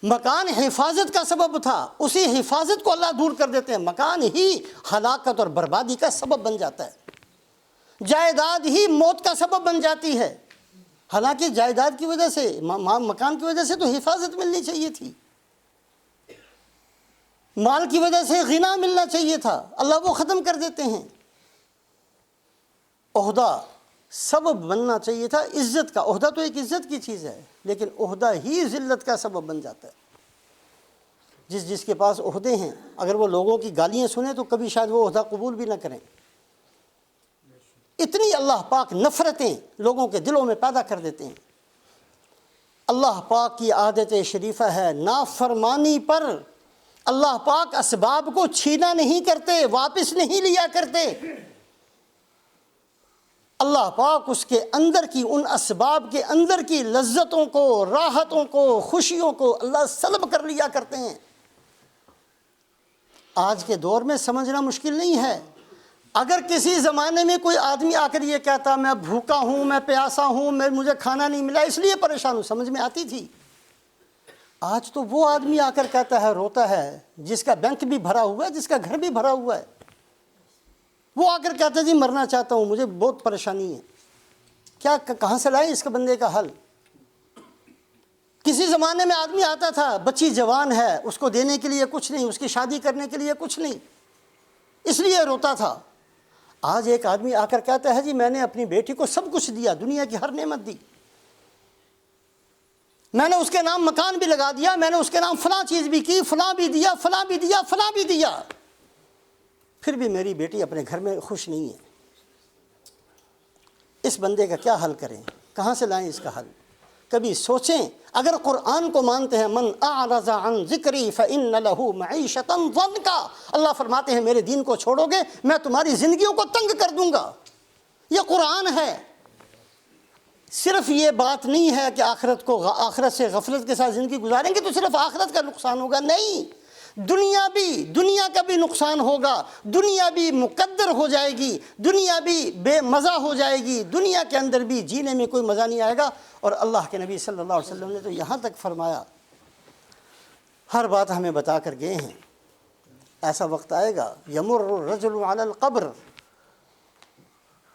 Speaker 1: مکان حفاظت کا سبب تھا، اسی حفاظت کو اللہ دور کر دیتے ہیں، مکان ہی ہلاکت اور بربادی کا سبب بن جاتا ہے، جائیداد ہی موت کا سبب بن جاتی ہے۔ حالانکہ جائیداد کی وجہ سے، مکان کی وجہ سے تو حفاظت ملنی چاہیے تھی، مال کی وجہ سے غنا ملنا چاہیے تھا، اللہ وہ ختم کر دیتے ہیں۔ عہدہ سبب بننا چاہیے تھا عزت کا، عہدہ تو ایک عزت کی چیز ہے، لیکن عہدہ ہی ذلت کا سبب بن جاتا ہے۔ جس کے پاس عہدے ہیں، اگر وہ لوگوں کی گالیاں سنیں تو کبھی شاید وہ عہدہ قبول بھی نہ کریں۔ اتنی اللہ پاک نفرتیں لوگوں کے دلوں میں پیدا کر دیتے ہیں۔ اللہ پاک کی عادت شریفہ ہے، نافرمانی پر اللہ پاک اسباب کو چھینا نہیں کرتے، واپس نہیں لیا کرتے۔ اللہ پاک اس کے اندر کی، ان اسباب کے اندر کی لذتوں کو، راحتوں کو، خوشیوں کو اللہ سلب کر لیا کرتے ہیں۔ آج کے دور میں سمجھنا مشکل نہیں ہے۔ اگر کسی زمانے میں کوئی آدمی آ کر یہ کہتا میں بھوکا ہوں، میں پیاسا ہوں، مجھے کھانا نہیں ملا اس لیے پریشان ہوں، سمجھ میں آتی تھی۔ آج تو وہ آدمی آ کر کہتا ہے، روتا ہے، جس کا بینک بھی بھرا ہوا ہے، جس کا گھر بھی بھرا ہوا ہے، وہ آ کر کہتا ہے جی مرنا چاہتا ہوں، مجھے بہت پریشانی ہے۔ کیا کہاں سے لائیں اس کا بندے کا حل؟ کسی زمانے میں آدمی آتا تھا، بچی جوان ہے، اس کو دینے کے لیے کچھ نہیں، اس کی شادی کرنے کے لیے کچھ نہیں، اس لیے روتا تھا۔ آج ایک آدمی آ کر کہتا ہے جی میں نے اپنی بیٹی کو سب کچھ دیا، دنیا کی ہر نعمت دی، میں نے اس کے نام مکان بھی لگا دیا، میں نے اس کے نام فلاں چیز بھی کی، فلاں بھی دیا، فلاں بھی دیا، فلاں بھی دیا، پھر بھی میری بیٹی اپنے گھر میں خوش نہیں ہے۔ اس بندے کا کیا حل کریں؟ کہاں سے لائیں اس کا حل؟ کبھی سوچیں، اگر قرآن کو مانتے ہیں، من اعرض عن ذکری فإن له معیشۃ ضنکا، اللہ فرماتے ہیں میرے دین کو چھوڑو گے میں تمہاری زندگیوں کو تنگ کر دوں گا۔ یہ قرآن ہے۔ صرف یہ بات نہیں ہے کہ آخرت سے غفلت کے ساتھ زندگی گزاریں گے تو صرف آخرت کا نقصان ہوگا، نہیں، دنیا کا بھی نقصان ہوگا، دنیا بھی مقدر ہو جائے گی، دنیا بھی بے مزہ ہو جائے گی، دنیا کے اندر بھی جینے میں کوئی مزہ نہیں آئے گا۔ اور اللہ کے نبی صلی اللہ علیہ وسلم نے تو یہاں تک فرمایا، ہر بات ہمیں بتا کر گئے ہیں، ایسا وقت آئے گا یمر الرجل علی القبر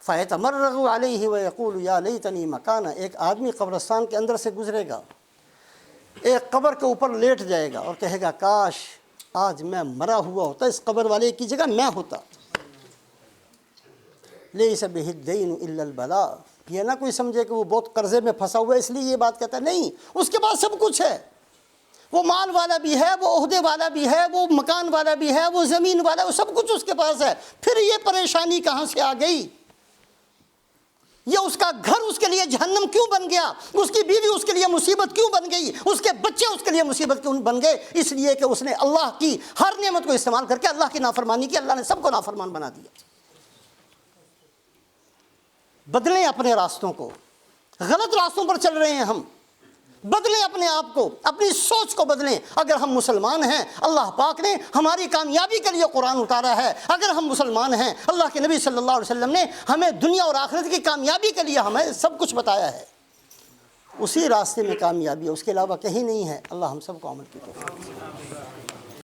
Speaker 1: فیتمرغ علیہ ویقول یا لیتنی مکانا، ایک آدمی قبرستان کے اندر سے گزرے گا، ایک قبر کے اوپر لیٹ جائے گا اور کہے گا کاش آج میں مرا ہوا ہوتا، اس قبر والے کی جگہ میں ہوتا۔ لیس بہ الدین الا البلاء، یہ نہ کوئی سمجھے کہ وہ بہت قرضے میں پھنسا ہوا ہے اس لیے یہ بات کہتا ہے، نہیں، اس کے پاس سب کچھ ہے، وہ مال والا بھی ہے، وہ عہدے والا بھی ہے، وہ مکان والا بھی ہے، وہ زمین والا، وہ سب کچھ اس کے پاس ہے، پھر یہ پریشانی کہاں سے آ گئی؟ یہ اس کا گھر اس کے لیے جہنم کیوں بن گیا؟ اس کی بیوی اس کے لیے مصیبت کیوں بن گئی؟ اس کے بچے اس کے لیے مصیبت کیوں بن گئے؟ اس لیے کہ اس نے اللہ کی ہر نعمت کو استعمال کر کے اللہ کی نافرمانی کی، اللہ نے سب کو نافرمان بنا دیا۔ بدلیں اپنے راستوں کو، غلط راستوں پر چل رہے ہیں ہم، بدلیں اپنے آپ کو، اپنی سوچ کو بدلیں۔ اگر ہم مسلمان ہیں، اللہ پاک نے ہماری کامیابی کے لیے قرآن اتارا ہے، اگر ہم مسلمان ہیں، اللہ کے نبی صلی اللہ علیہ وسلم نے ہمیں دنیا اور آخرت کی کامیابی کے لیے ہمیں سب کچھ بتایا ہے، اسی راستے میں کامیابی ہے، اس کے علاوہ کہیں نہیں ہے۔ اللہ ہم سب کو عمل کی توفیق دے۔